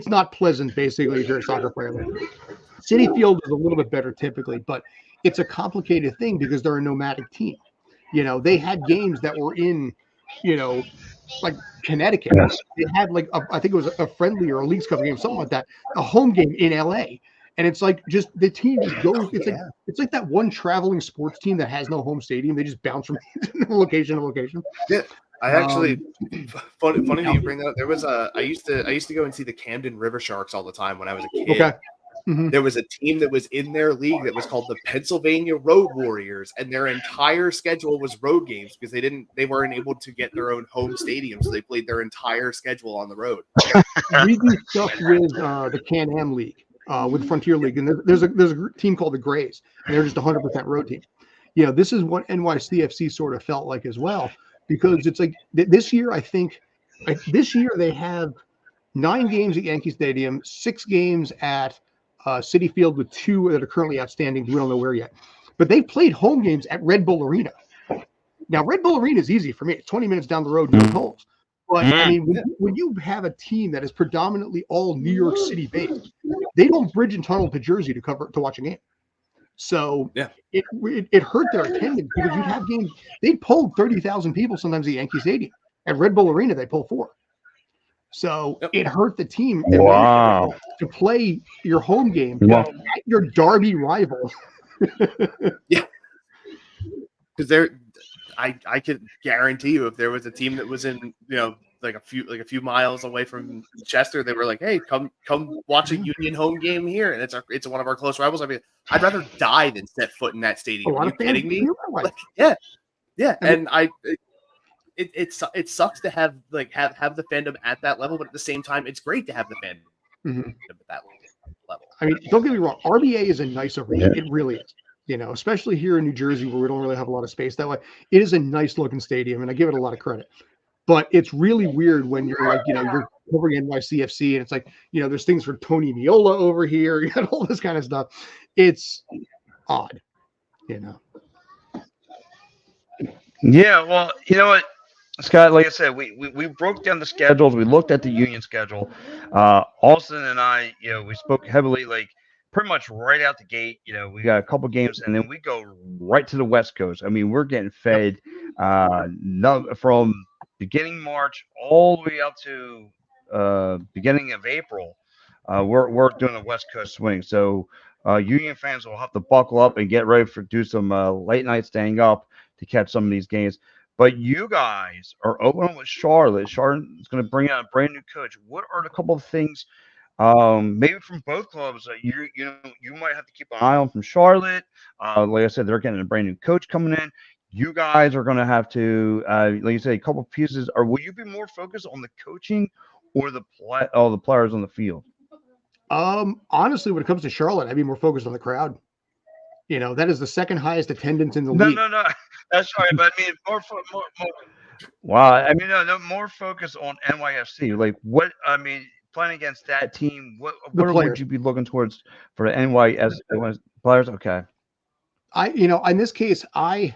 not pleasant, basically, if you're a soccer player. Citi Field is a little bit better typically, but it's a complicated thing because they're a nomadic team. They had games that were in, like Connecticut. Yes. They had I think it was a friendly or a Leagues Cup game, something like that, a home game in LA. And it's like just the team just goes. It's like that one traveling sports team that has no home stadium. They just bounce from location to location. Yeah. I actually funny that you bring that up. There was I used to go and see the Camden River Sharks all the time when I was a kid. Okay. There was a team that was in their league that was called the Pennsylvania Road Warriors, and their entire schedule was road games because they weren't able to get their own home stadium, so they played their entire schedule on the road. We do stuff with the Can-Am League, with Frontier League, and there's a team called the Grays, and they're just 100% road team. This is what NYCFC sort of felt like as well, because it's like this year, I think, they have 9 games at Yankee Stadium, 6 games at Citi Field with 2 that are currently outstanding. We don't know where yet, but they played home games at Red Bull Arena. Now, Red Bull Arena is easy for me. It's 20 minutes down the road, no tolls. But I mean, when you have a team that is predominantly all New York City based, they don't bridge and tunnel to Jersey to watch a game. So it hurt their attendance because you'd have games. They pulled 30,000 people sometimes at Yankee Stadium. At Red Bull Arena, they pull 4. So it hurt the team to play your home game at your derby rival. Yeah, because I could guarantee you, if there was a team that was in like a few miles away from Chester, they were like, "Hey, come watch a Union home game here," and it's one of our close rivals. I mean, I'd rather die than set foot in that stadium. Are you kidding me? Like, yeah, and It sucks to have the fandom at that level, but at the same time, it's great to have the fandom at that level. I mean, don't get me wrong. RBA is a nice arena. It really is. Especially here in New Jersey where we don't really have a lot of space that way. It is a nice looking stadium, and I give it a lot of credit. But it's really weird when you're you're covering NYCFC, and it's like, there's things for Tony Meola over here. You got all this kind of stuff. It's odd, Yeah, well, you know what, Scott, like I said, we broke down the schedules. We looked at the Union schedule. Austin and I, we spoke heavily, pretty much right out the gate. We got a couple games, and then we go right to the West Coast. I mean, we're getting fed from beginning March all the way up to beginning of April. We're doing a West Coast swing. So Union fans will have to buckle up and get ready for do some late night staying up to catch some of these games. But you guys are opening with Charlotte. Charlotte's going to bring out a brand new coach. What are the couple of things, maybe from both clubs, that you might have to keep an eye on from Charlotte? Like I said, they're getting a brand new coach coming in. You guys are going to have to, like you say, a couple of pieces. Or will you be more focused on the coaching or the players on the field? Honestly, when it comes to Charlotte, I'd be more focused on the crowd. That is the second highest attendance in the No, league. no. That's right. But I mean, more. Wow. I mean, no, more focus on NYFC. Like, what? I mean, playing against that team, what would players. you be looking towards for the NYS players? Okay. In this case, I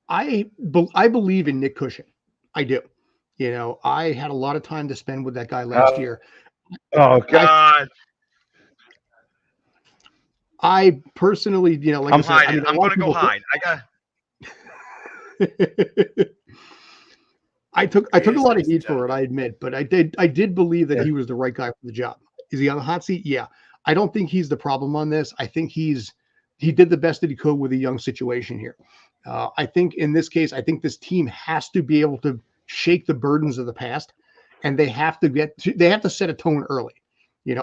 believe in Nick Cushing. I do. I had a lot of time to spend with that guy last year. Oh God. I personally, like I'm I said, hiding. I'm going to go hide. I took a lot of heat for it, I admit, but I did believe that he was the right guy for the job. Is he on the hot seat? Yeah. I don't think he's the problem on this. I think he did the best that he could with a young situation here. I think in this case, I think this team has to be able to shake the burdens of the past, and they have to set a tone early.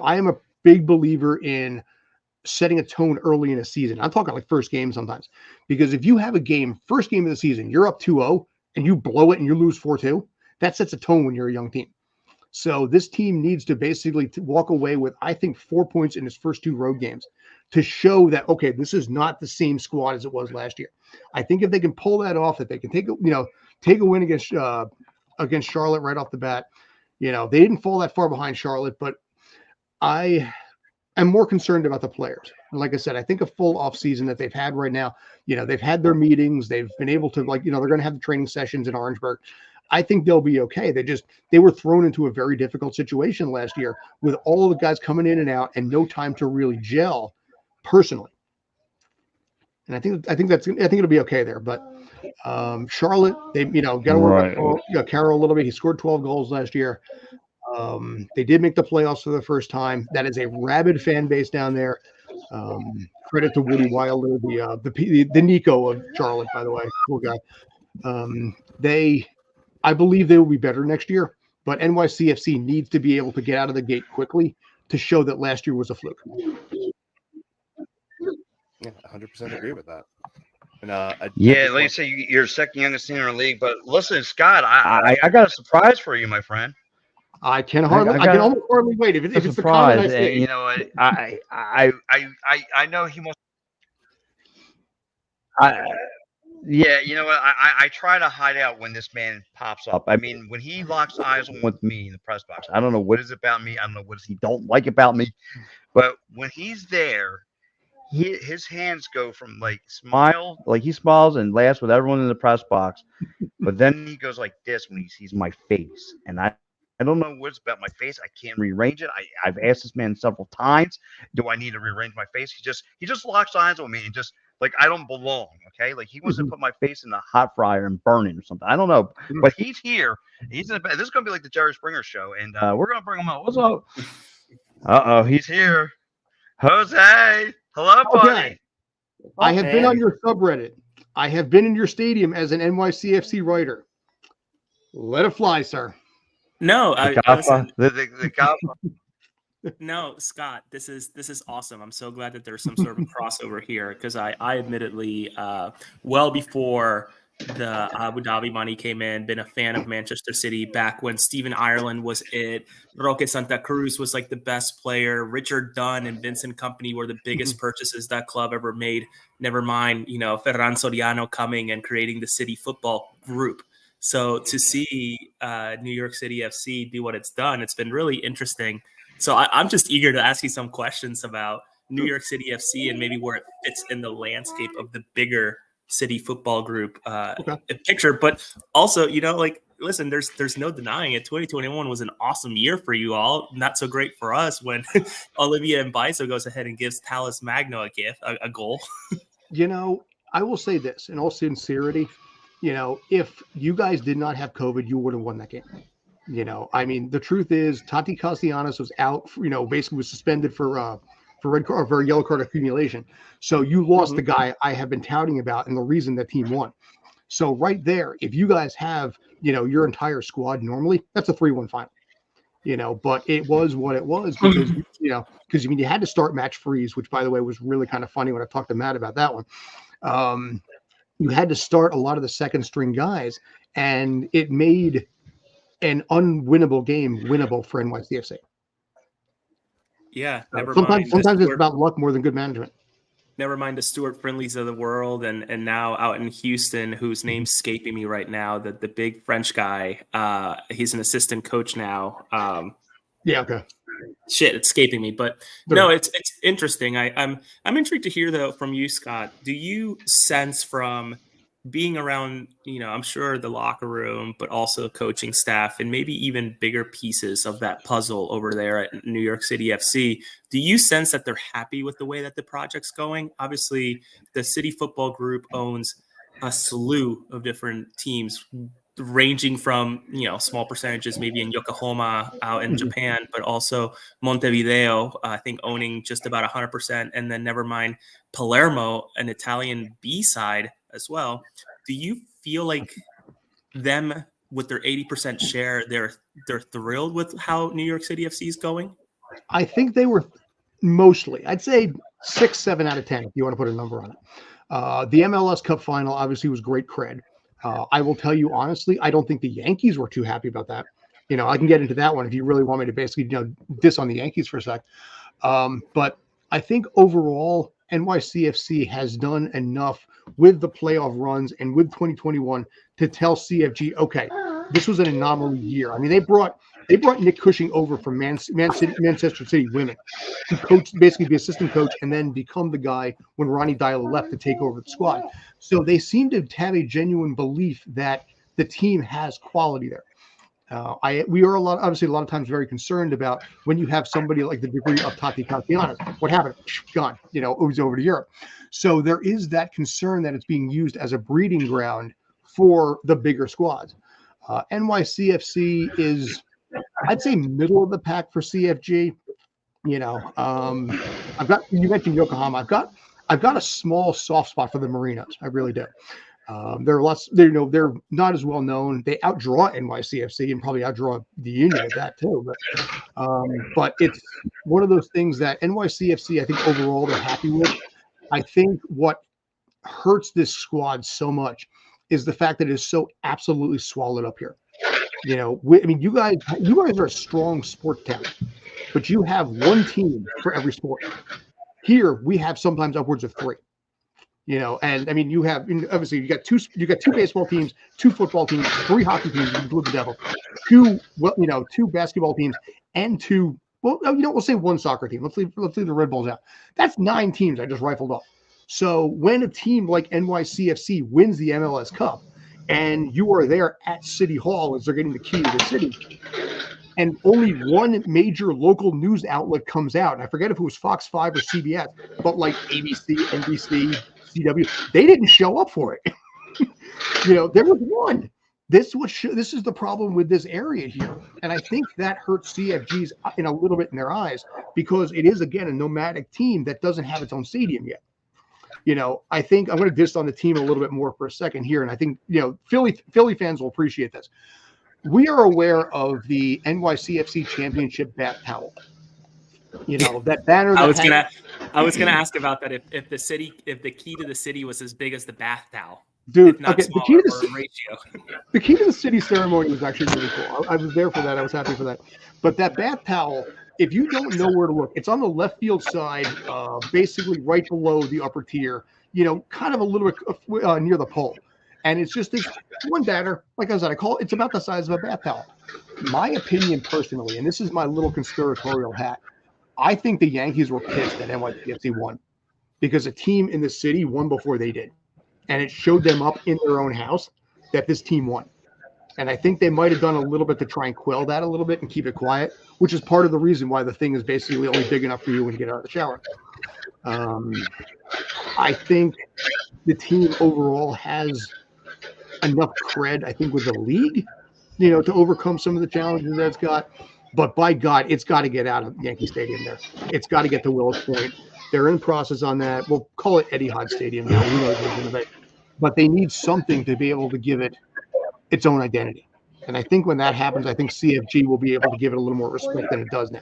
I am a big believer in setting a tone early in a season. I'm talking like first game sometimes, because if you have a game, first game of the season, you're up 2-0 and you blow it and you lose 4-2, that sets a tone when you're a young team. So this team needs to basically walk away with, I think, 4 points in its first 2 road games to show that, okay, this is not the same squad as it was last year. I think if they can pull that off, that they can take a win against Charlotte right off the bat. They didn't fall that far behind Charlotte, but I'm more concerned about the players. And like I said, I think a full off season that they've had right now, they've had their meetings, they've been able to they're going to have the training sessions in Orangeburg. I think they'll be okay. They were thrown into a very difficult situation last year with all of the guys coming in and out and no time to really gel personally. And I think it'll be okay there. But Charlotte, they got to work on Carroll a little bit. He scored 12 goals last year. They did make the playoffs for the first time. That is a rabid fan base down there. Credit to Woody Wilder, the Nico of Charlotte, by the way. Cool guy. I believe they will be better next year, but NYCFC needs to be able to get out of the gate quickly to show that last year was a fluke. Yeah, 100% agree with that. And like you say, you're second youngest team in the league. But listen, Scott, I got a surprise for you, my friend. I can almost hardly wait. If it's the comment I say, I know he must. Yeah, you know what? I try to hide out when this man pops up. I mean, when he locks eyes with me in the press box, I don't know what is about me. I don't know what he don't like about me. But when he's there, his hands go from smile, like he smiles and laughs with everyone in the press box. But then he goes like this when he sees my face. And I don't know what's about my face. I can't rearrange it. I've asked this man several times, do I need to rearrange my face? He just locks eyes with me and just I don't belong, okay? He wants to put my face in the hot fryer and burn it or something. I don't know, but he's here. He's in this is going to be like the Jerry Springer show, and we're going to bring him out. What's up? Uh-oh, he's here. Jose, hello, buddy. Okay. I have been on your subreddit. I have been in your stadium as an NYCFC writer. Let it fly, sir. No, the No, Scott, this is awesome. I'm so glad that there's some sort of crossover here because I admittedly, well before the Abu Dhabi money came in, been a fan of Manchester City back when Stephen Ireland was it. Roque Santa Cruz was the best player. Richard Dunn and Vincent Kompany were the biggest purchases that club ever made. Never mind, Ferran Soriano coming and creating the City football group. So to see New York City FC do what it's done, it's been really interesting. So I'm just eager to ask you some questions about New York City FC and maybe where it fits in the landscape of the bigger City football group picture. But also, listen, there's no denying it. 2021 was an awesome year for you all. Not so great for us when Olivier Mbaiso goes ahead and gives Talis Magno a goal. I will say this in all sincerity. If you guys did not have COVID, you would have won that game. The truth is Tati Castellanos was out, basically was suspended for red card or for yellow card accumulation. So you lost the guy I have been touting about and the reason that team won. So right there, if you guys have, your entire squad normally, that's a 3-1 final. But it was what it was because, because you had to start match freeze, which by the way was really kind of funny when I talked to Matt about that one. You had to start a lot of the second string guys and it made an unwinnable game winnable for NYCFC. Yeah, Sometimes it's about luck more than good management. never mind the Stuart Friendlies of the world, and now out in Houston, whose name's escaping me right now, the big French guy. He's an assistant coach now. Okay. Shit, it's escaping me, but no, it's interesting. I'm intrigued to hear though from you, Scott. Do you sense from being around, I'm sure the locker room, but also coaching staff and maybe even bigger pieces of that puzzle over there at New York City FC, do you sense that they're happy with the way that the project's going? Obviously, the City Football Group owns a slew of different teams, ranging from, small percentages maybe in Yokohama out in Japan, but also Montevideo, I think owning just about 100%. And then never mind Palermo, an Italian B side as well. Do you feel like them with their 80% share, they're thrilled with how New York City FC is going? I think they were mostly, I'd say 6, 7 out of 10, if you want to put a number on it. The MLS Cup final obviously was great cred. I will tell you honestly, I don't think the Yankees were too happy about that. I can get into that one if you really want me to basically, diss on the Yankees for a sec. But I think overall, NYCFC has done enough with the playoff runs and with 2021 to tell CFG, okay, this was an anomaly year. I mean, they brought Nick Cushing over from Manchester City Women to coach, basically be assistant coach, and then become the guy when Ronnie Dyla left to take over the squad. So they seem to have a genuine belief that the team has quality there. We are obviously a lot of times very concerned about when you have somebody like the degree of Tati Castellanos. What happened? Gone. It was over to Europe. So there is that concern that it's being used as a breeding ground for the bigger squads. NYCFC is, I'd say, middle of the pack for CFG. You mentioned Yokohama. I've got a small soft spot for the Marinos. I really do. There are lots. They're not as well known. They outdraw NYCFC and probably outdraw the Union at that too. But it's one of those things that NYCFC, I think overall they're happy with. I think what hurts this squad so much is the fact that it is so absolutely swallowed up here. You guys are a strong sport town, but you have one team for every sport. Here we have sometimes upwards of 3. And I mean, you have obviously you got two baseball teams, 2 football teams, 3 hockey teams, Blue the Devil, 2 basketball teams, and 2. Well, we'll say 1 soccer team. Let's leave the Red Bulls out. That's 9 teams I just rifled off. So when a team like NYCFC wins the MLS Cup, and you are there at City Hall as they're getting the key to the city, and only one major local news outlet comes out, and I forget if it was Fox 5 or CBS, but like ABC, NBC, CW, they didn't show up for it. There was one. This is the problem with this area here, and I think that hurts CFGs in a little bit in their eyes because it is again a nomadic team that doesn't have its own stadium yet. I think I'm going to diss on the team a little bit more for a second here, and I think Philly fans will appreciate this. We are aware of the NYCFC Championship bath towel. That banner. I was gonna ask about that. If the key to the city was as big as the bath towel, dude. Okay, the key to the ratio. The key to the city ceremony was actually really cool. I was there for that. I was happy for that. But that bath towel, if you don't know where to look, it's on the left field side, basically right below the upper tier. Kind of a little bit near the pole. And it's just this one banner. Like I said, it's about the size of a bath towel. My opinion personally, and this is my little conspiratorial hat, I think the Yankees were pissed that NYCFC won because a team in the city won before they did. And it showed them up in their own house that this team won. And I think they might have done a little bit to try and quell that a little bit and keep it quiet, which is part of the reason why the thing is basically only big enough for you when you get out of the shower. I think the team overall has enough cred, I think, with the league, to overcome some of the challenges that it's got. But by God, it's got to get out of Yankee Stadium there. It's got to get to Willis Point. They're in process on that. We'll call it Etihad Stadium now. Who knows what's in it. But they need something to be able to give it its own identity. And I think when that happens, I think CFG will be able to give it a little more respect than it does now.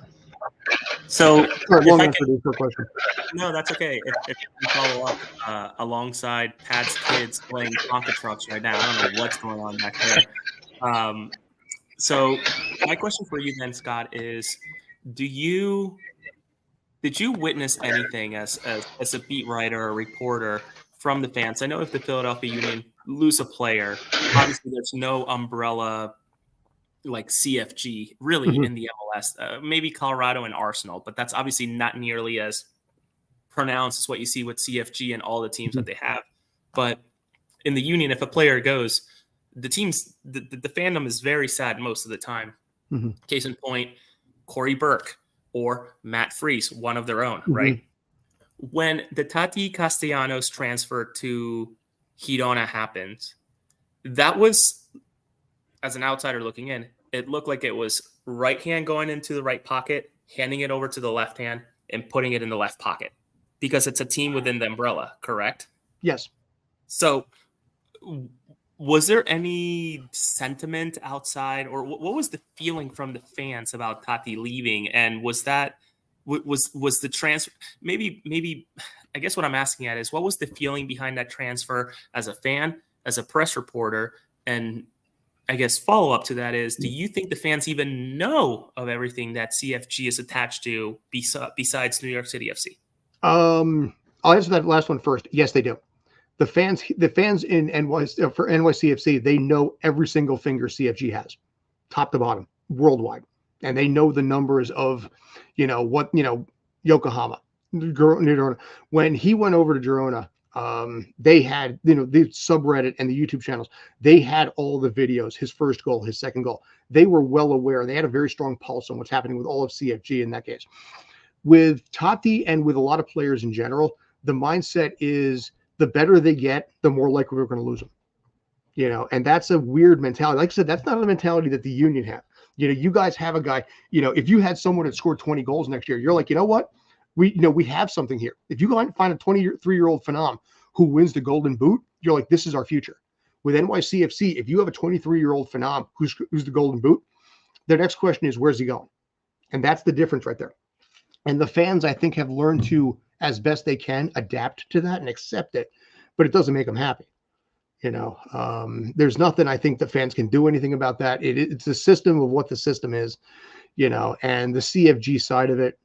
So, long answer to your question. No, that's okay. If you follow up alongside Pat's kids playing Tonka trucks right now, I don't know what's going on back there. So my question for you then, Scott, is do you Did you witness anything as a beat writer or reporter from the fans? I know if the Philadelphia Union lose a player, obviously there's no umbrella like CFG really in the MLS. Maybe Colorado and Arsenal, but that's obviously not nearly as pronounced as what you see with CFG and all the teams that they have. But in the Union, if a player goes, the fandom is very sad most of the time. Case in point, Corey Burke or Matt Freese, one of their own, right? When the Tati Castellanos transfer to Girona happened, that was, as an outsider looking in, it looked like it was right hand going into the right pocket, handing it over to the left hand, and putting it in the left pocket because it's a team within the umbrella, correct? Yes. So was there any sentiment outside, or what was the feeling from the fans about Tati leaving? And was that was the transfer maybe I guess what I'm asking at is what was the feeling behind that transfer as a fan, as a press reporter, and I guess follow up to that is, do you think the fans even know of everything that CFG is attached to besides New York City FC? I'll answer that last one first. Yes, they do. The fans in for NYCFC, they know every single finger CFG has, top to bottom, worldwide, and they know the numbers of, Yokohama, Girona. When he went over to Girona, they had, the subreddit and the YouTube channels. They had all the videos, his first goal, his second goal. They were well aware. They had a very strong pulse on what's happening with all of CFG in that case. With Tati and with a lot of players in general, the mindset is the better they get, the more likely we're going to lose them. And that's a weird mentality. Like I said, that's not a mentality that the Union have. You guys have a guy, if you had someone that scored 20 goals next year, you're like, you know what? We have something here. If you go and find a 23-year-old phenom who wins the Golden Boot, you're like, this is our future. With NYCFC, if you have a 23-year-old phenom who's the Golden Boot, their next question is, where's he going? And that's the difference right there. And the fans, I think, have learned to, as best they can, adapt to that and accept it, but it doesn't make them happy. There's nothing I think the fans can do anything about that. It's a system of what the system is, and the CFG side of it.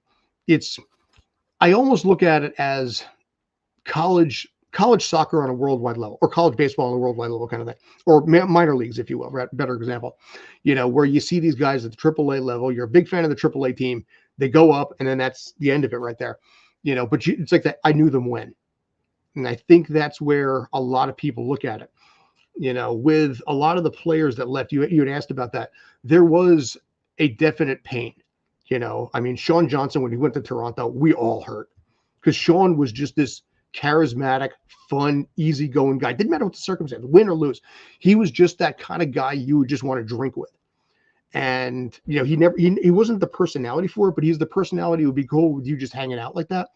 I almost look at it as college soccer on a worldwide level, or college baseball on a worldwide level kind of thing, or minor leagues, if you will, right? Better example, where you see these guys at the AAA level, you're a big fan of the AAA team, they go up and then that's the end of it right there, but it's like that. I knew them when, and I think that's where a lot of people look at it, with a lot of the players that left. You had asked about that. There was a definite pain, Sean Johnson, when he went to Toronto, we all hurt because Sean was just this charismatic, fun, easygoing guy. Didn't matter what the circumstance, win or lose. He was just that kind of guy you would just want to drink with. And, he wasn't the personality for it, but he's the personality who would be cool with you just hanging out like that.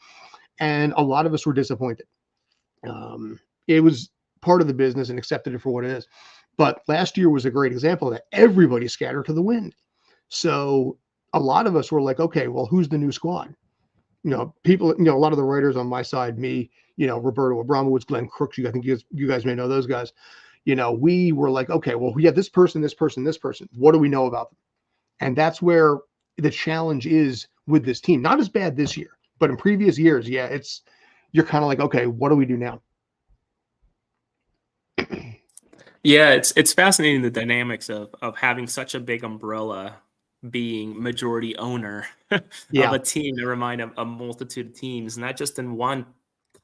And a lot of us were disappointed. It was part of the business and accepted it for what it is. But last year was a great example of that. Everybody scattered to the wind. So a lot of us were like, okay, well, who's the new squad? People, a lot of the writers on my side, me, Roberto Abramowitz, Glenn Crooks, I think you guys may know those guys. We were like, okay, well, we have this person. What do we know about them? And that's where the challenge is with this team. Not as bad this year, but in previous years, yeah, you're kind of like, okay, what do we do now? Yeah, it's fascinating, the dynamics of having such a big umbrella being majority owner of a team to remind a multitude of teams, not just in one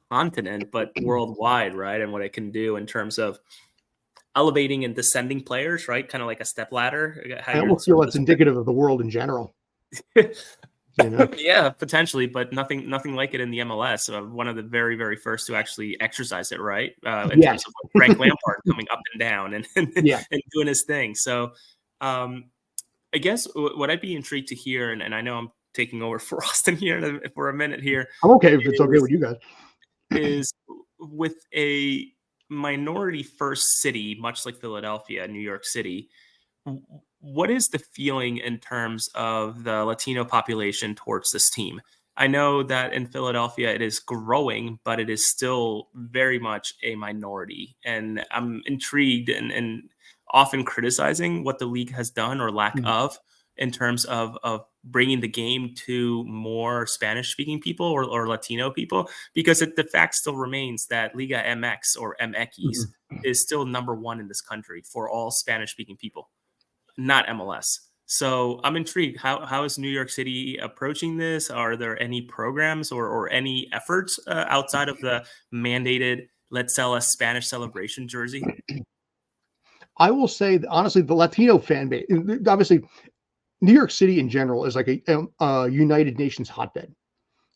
continent, but worldwide, right? And what it can do in terms of elevating and descending players, right? Kind of like a step ladder. I almost feel it's indicative of the world in general. Yeah, potentially, but nothing like it in the MLS. One of the very, very first to actually exercise it, right? In terms of like Frank Lampard coming up and down and doing his thing. So I guess what I'd be intrigued to hear, and I know I'm taking over for Austin here for a minute here. I'm okay if it's okay with you guys. Is with a minority first city, much like Philadelphia, New York City, what is the feeling in terms of the Latino population towards this team? I know that in Philadelphia it is growing, but it is still very much a minority. And I'm intrigued and often criticizing what the league has done or lack of in terms of bringing the game to more Spanish speaking people or Latino people, because the fact still remains that Liga MX or MX is still number one in this country for all Spanish speaking people, not MLS. So I'm intrigued. How is New York City approaching this? Are there any programs or any efforts outside of the mandated "Let's sell a Spanish celebration" jersey? I will say, honestly, the Latino fan base, obviously, New York City in general is like a United Nations hotbed,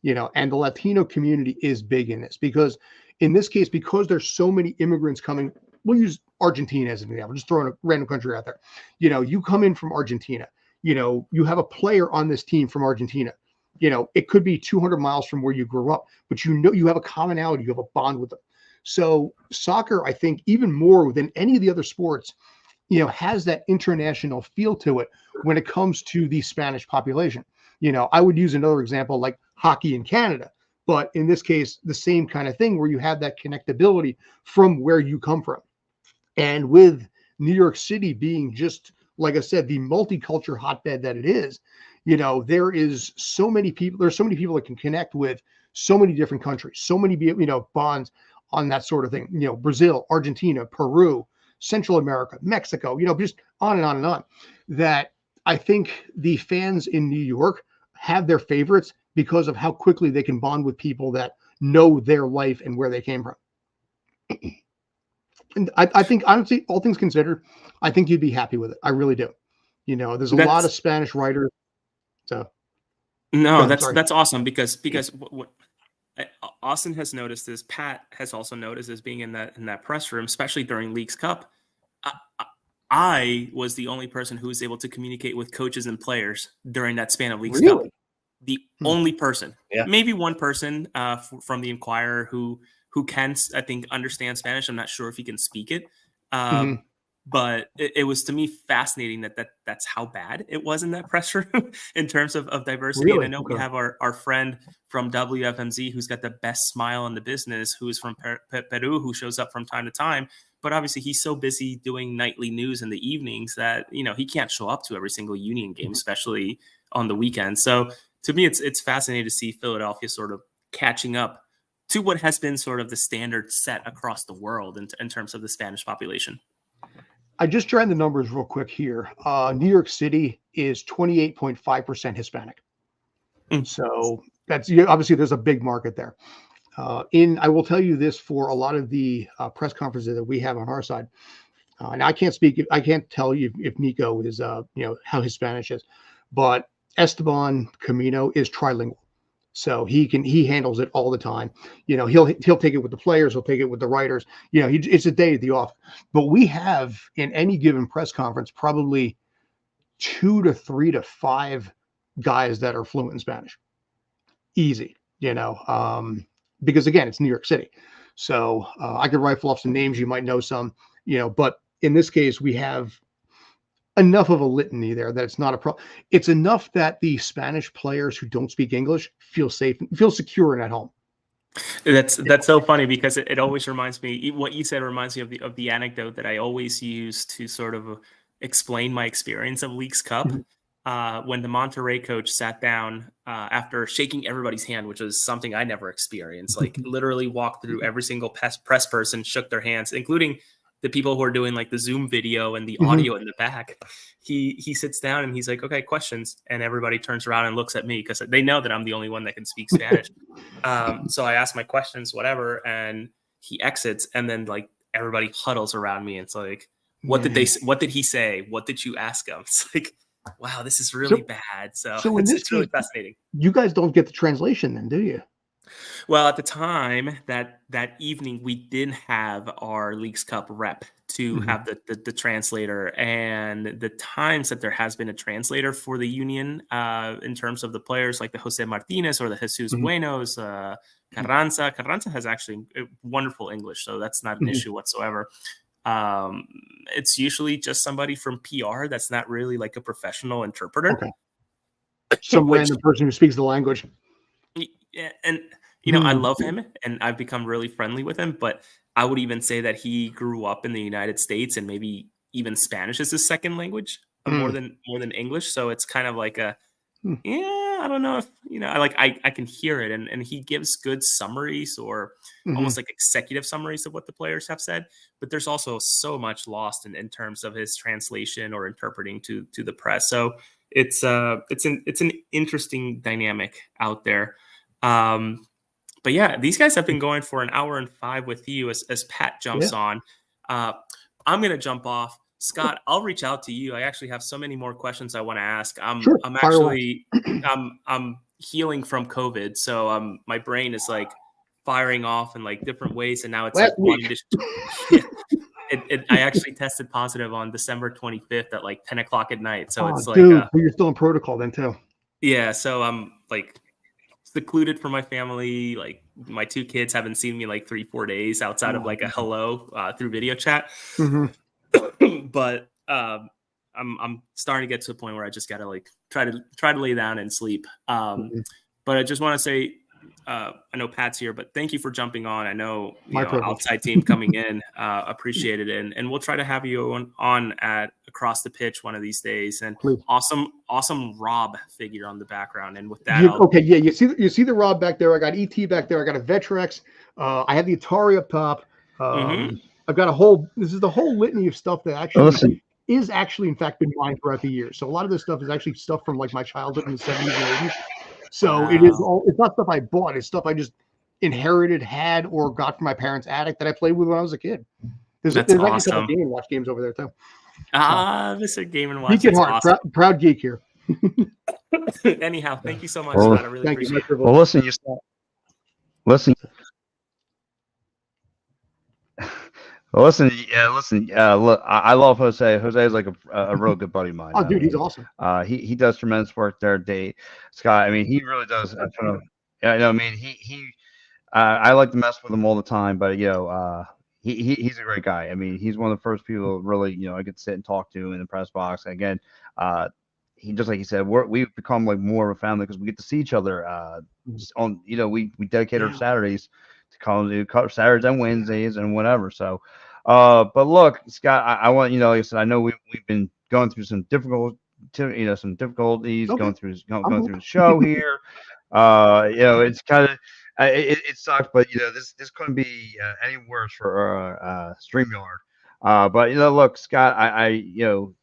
and the Latino community is big in this because, in this case, because there's so many immigrants coming. We'll use Argentina as an example, just throwing a random country out there. You come in from Argentina, you have a player on this team from Argentina. It could be 200 miles from where you grew up, but you have a commonality, you have a bond with them. So soccer, I think, even more than any of the other sports, has that international feel to it when it comes to the Spanish population. I would use another example like hockey in Canada, but in this case, the same kind of thing where you have that connectability from where you come from. And with New York City being just, like I said, the multicultural hotbed that it is, there is so many people. There's so many people that can connect with so many different countries, so many, bonds on that sort of thing. Brazil, Argentina, Peru, Central America, Mexico, just on and on and on. That I think the fans in New York have their favorites because of how quickly they can bond with people that know their life and where they came from. And I think, honestly, all things considered, I think you'd be happy with it. I really do. There's a lot of Spanish writers. So no, that's awesome because what Austin has noticed this. Pat has also noticed this being in that press room, especially during Leagues Cup. I was the only person who was able to communicate with coaches and players during that span of Leagues Cup. The only person, maybe one person from the Inquirer who can, I think, understand Spanish. I'm not sure if he can speak it. But it was, to me, fascinating that's how bad it was in that press room in terms of diversity. Really? And I know we have our friend from WFMZ who's got the best smile in the business, who is from Peru, who shows up from time to time. But obviously he's so busy doing nightly news in the evenings that, he can't show up to every single Union game, especially on the weekend. So to me, it's fascinating to see Philadelphia sort of catching up to what has been sort of the standard set across the world in terms of the Spanish population. I just ran the numbers real quick here. New York City is 28.5% Hispanic. So that's obviously there's a big market there. I will tell you this, for a lot of the press conferences that we have on our side, and I can't tell you if Nico is, how his Spanish is, but Esteban Camino is trilingual. So he handles it all the time. He'll take it with the players. He'll take it with the writers. It's a day at the office. But we have, in any given press conference, probably 2 to 3 to 5 guys that are fluent in Spanish. Easy, because again, it's New York City. So I could rifle off some names. You might know some, but in this case, we have enough of a litany there that it's not a problem. It's enough that the Spanish players who don't speak English feel safe, feel secure and at home. That's so funny because it always reminds me, what you said reminds me of the anecdote that I always use to sort of explain my experience of Leagues Cup. When the Monterrey coach sat down after shaking everybody's hand, which was something I never experienced, like literally walked through every single press person, shook their hands, including the people who are doing like the Zoom video and the audio in the back. He sits down and he's like, okay, questions. And everybody turns around and looks at me because they know that I'm the only one that can speak Spanish. So I ask my questions, whatever, and he exits, and then like everybody huddles around me. And it's like, what did he say? What did you ask him? It's like, wow, this is really bad. So it's really fascinating. You guys don't get the translation then, do you? Well, at the time that evening, we did have our Leagues Cup rep to have the translator, and the times that there has been a translator for the Union in terms of the players like the Jose Martinez or the Jesus Buenos, Carranza. Carranza has actually wonderful English, so that's not an issue whatsoever. It's usually just somebody from PR that's not really like a professional interpreter. Okay. Some random person who speaks the language. Yeah, and I love him and I've become really friendly with him, but I would even say that he grew up in the United States and maybe even Spanish is his second language. more than English, so it's kind of like a Hmm. yeah, I don't know if I can hear it, and he gives good summaries or almost like executive summaries of what the players have said. But there's also so much lost in terms of his translation or interpreting to the press. So it's an interesting dynamic out there. But yeah, these guys have been going for an hour and 5 with you as Pat jumps on. I'm gonna jump off. Scott, I'll reach out to you. I actually have so many more questions I want to ask. I'm actually I'm healing from COVID, so my brain is like firing off in like different ways, and now it's like wanting to. I actually tested positive on December 25th at like 10 o'clock at night. So it's like, dude, you're still in protocol then too. Yeah, so I'm like secluded from my family. Like my 2 kids haven't seen me like 3-4 days outside of like a hello through video chat. But I'm starting to get to a point where I just gotta like try to lay down and sleep. But I just want to say, I know Pat's here, but thank you for jumping on. I know, outside team coming in, appreciate it, and we'll try to have you on at Across the Pitch one of these days. And please. awesome Rob figure on the background. And with that, you see the Rob back there. I got ET back there. I got a Vectrex. I have the Atari up top. I've got this is the whole litany of stuff that actually is in fact been mine throughout the years. So a lot of this stuff is actually stuff from like my childhood in the 70s and 80s. So it's not stuff I bought. It's stuff I just inherited, had, or got from my parents' attic that I played with when I was a kid. There's awesome. Actually a couple Game & Watch games over there too. Mr. Game & Watch. Geek at heart, awesome. proud geek here. Anyhow, thank you so much, Scott. I really appreciate it. Well, listen. Well, listen. Look, I love Jose. Jose is like a real good buddy of mine. Oh, dude, he's awesome. He does tremendous work there, Scott. I mean, he really does. I mean, I like to mess with him all the time, but he's a great guy. I mean, he's one of the first people really, I get to sit and talk to in the press box. Again, he just like he said, we've become like more of a family because we get to see each other. We dedicate our Saturdays to come to Saturdays and Wednesdays and whatever. So, but look, Scott, I want like I said, I know we've been going through some difficulties going through the show here. It's kind of it sucks, but this couldn't be any worse for StreamYard. But look, Scott, I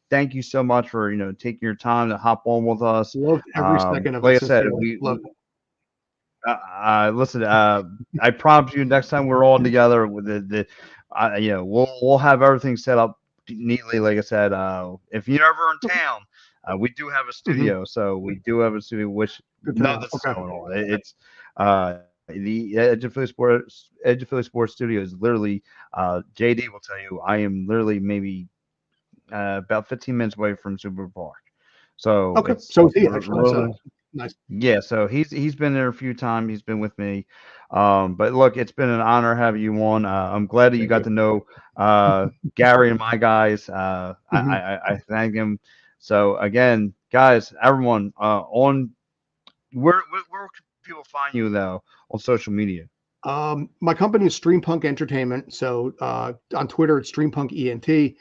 thank you so much for taking your time to hop on with us. Loved every second of it. Like I said, listen, I promise you, next time we're all together with we'll have everything set up neatly. Like I said, if you're ever in town, we do have a studio. So we do have a studio, which none of this is going on. It's the Edge of Philly Sports Studio is literally. JD will tell you, I am literally maybe about 15 minutes away from Super Park. So so he actually. Nice. Yeah, so he's been there a few times. He's been with me. But look, it's been an honor having you on. I'm glad that you got to know Gary and my guys. I thank him. So again, guys, everyone, on where can people find you though on social media? My company is Streampunk Entertainment. So on Twitter, it's Streampunk ENT.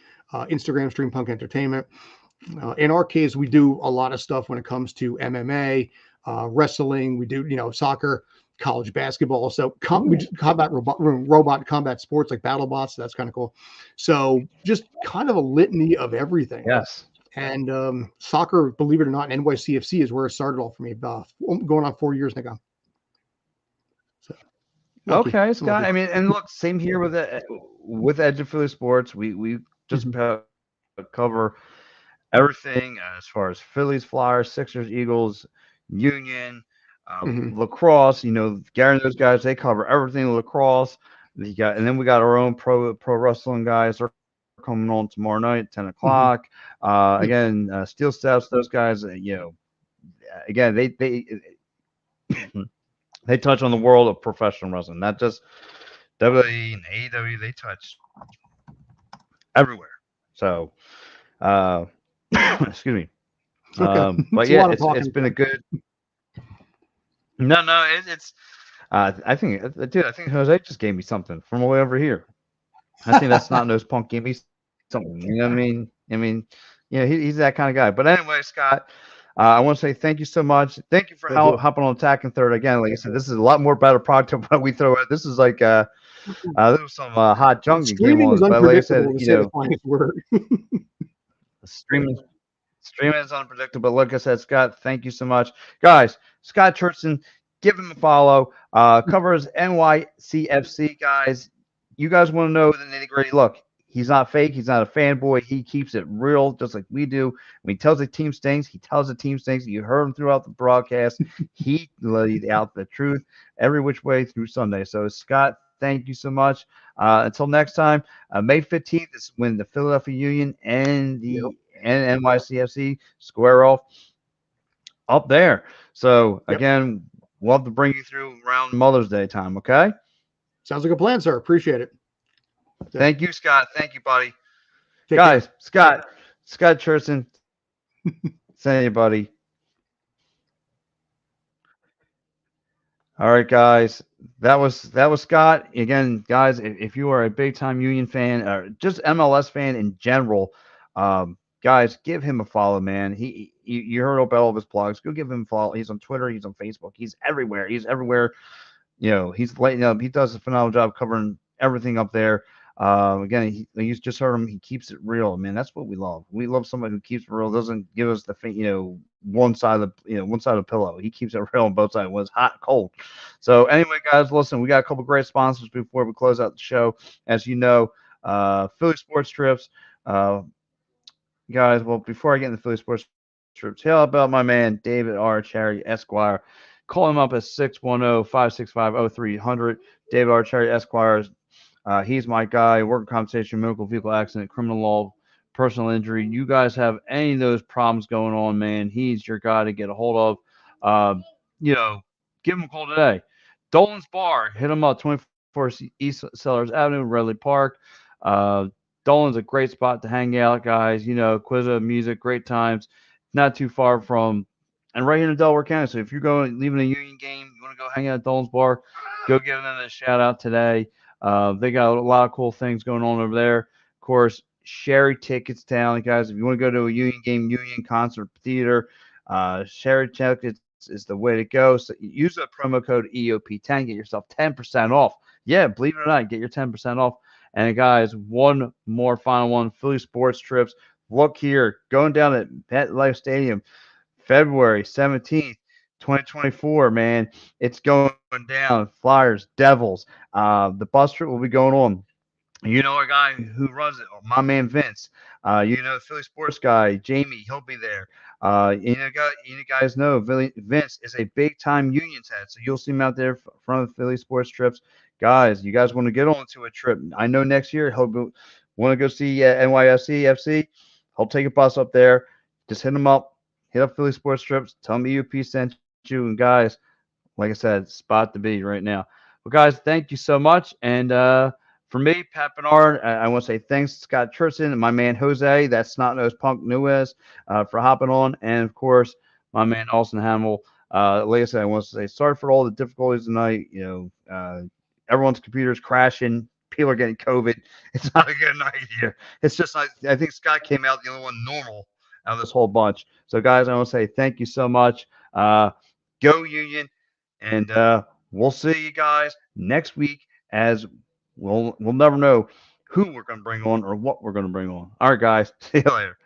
Instagram, Streampunk Entertainment. In our case, we do a lot of stuff when it comes to MMA, wrestling. We do, soccer, college basketball. So combat robot combat sports like BattleBots. So that's kind of cool. So just kind of a litany of everything. Yes. And soccer, believe it or not, NYCFC is where it started all for me. Going on 4 years now. So, okay, Scott. I mean, and look, same here with Edge of Philly Sports. We just cover everything as far as Phillies, Flyers, Sixers, Eagles, Union, lacrosse. Gary and those guys, they cover everything lacrosse. And then we got our own pro wrestling guys. They're coming on tomorrow night, 10 o'clock. Again, Steel Steps, those guys. Again, they touch on the world of professional wrestling, not just WWE and AEW. They touch everywhere. So. Excuse me. But yeah, it's been a good. No, it's. I think Jose just gave me something from way over here. I think that's not Nose Punk gave me something. You know what I mean? he's that kind of guy. But anyway, Scott, I want to say thank you so much. Thank you for Thank you. hopping on Attacking Third again. Like I said, this is a lot more better product than what we throw out. This is like this was some hot junk that came Streaming is on. But like I said, unpredictable, to say the finest word. streaming streaming is unpredictable. But like I said, Scott, thank you so much, guys. Scott Churchson, give him a follow. Covers NYCFC, guys. You guys want to know the nitty gritty? Look, he's not fake. He's not a fanboy. He keeps it real, just like we do. When he tells the team stinks, he tells the team stinks. You heard him throughout the broadcast. He laid out the truth every which way through Sunday. So, Scott, thank you so much. Until next time, May 15th is when the Philadelphia Union and the and NYCFC square off up there. So, again, we'll have to bring you through around Mother's Day time, okay? Sounds like a plan, sir. Appreciate it. Thank you, Scott. Thank you, buddy. Take Guys, care. Scott Churchson, send you, buddy. All right, guys. That was Scott. Again, guys, if you are a big time Union fan or just MLS fan in general, guys, give him a follow, man. You heard about all of his blogs. Go give him a follow. He's on Twitter. He's on Facebook. He's everywhere. He's everywhere. He does a phenomenal job covering everything up there. Again, you just heard him. He keeps it real, man. That's what we love. We love somebody who keeps it real. Doesn't give us the one side of the pillow. He keeps it real on both sides. When it's hot, cold. So anyway, guys, listen. We got a couple great sponsors before we close out the show. As you know, Philly Sports Trips. Guys, well, before I get into Philly Sports Trips, how about my man David R. Cherry Esquire? Call him up at 610-565-0300. David R. Cherry Esquire. He's my guy. Working compensation, medical vehicle accident, criminal law, personal injury. You guys have any of those problems going on, man, he's your guy to get a hold of. Give him a call today. Dolan's Bar. Hit him up, 24 East Sellers Avenue, Redley Park. Dolan's a great spot to hang out, guys. Quizza, music, great times. Not too far from, and right here in Delaware County. So if you're leaving a Union game, you want to go hang out at Dolan's Bar, go give them a shout out today. They got a lot of cool things going on over there. Of course, Sherry Tickets Town, guys. If you want to go to a Union game, Union concert theater, Sherry Tickets is the way to go. So use the promo code EOP10, get yourself 10% off. Yeah, believe it or not, get your 10% off. And guys, one more final one, Philly Sports Trips. Look here, going down at MetLife Stadium, February 17th. 2024, man, it's going down. Flyers, Devils. The bus trip will be going on. Our guy who runs it, my man Vince. The Philly sports guy, Jamie, he'll be there. You guys know Vince is a big time Unions head, so you'll see him out there in front of the Philly sports trips. Guys, you guys want to get on to a trip? I know next year he'll want to go see NYFC FC. He'll take a bus up there. Just hit him up. Hit up Philly sports trips. Tell him EUP sent you. And guys, like I said, spot to be right now. Well, guys, thank you so much. And for me, Pat Bernard, I want to say thanks to Scott Churchson and my man Jose, that snot-nosed punk Nuez, for hopping on. And, of course, my man Austin Hamill. Like I said, I want to say sorry for all the difficulties tonight. Everyone's computer's crashing. People are getting COVID. It's not a good night here. It's just I think Scott came out the only one normal out of this whole bunch. So, guys, I want to say thank you so much. Go Union. And we'll see you guys next week, as we'll never know who we're going to bring on or what we're going to bring on. All right, guys. See you later.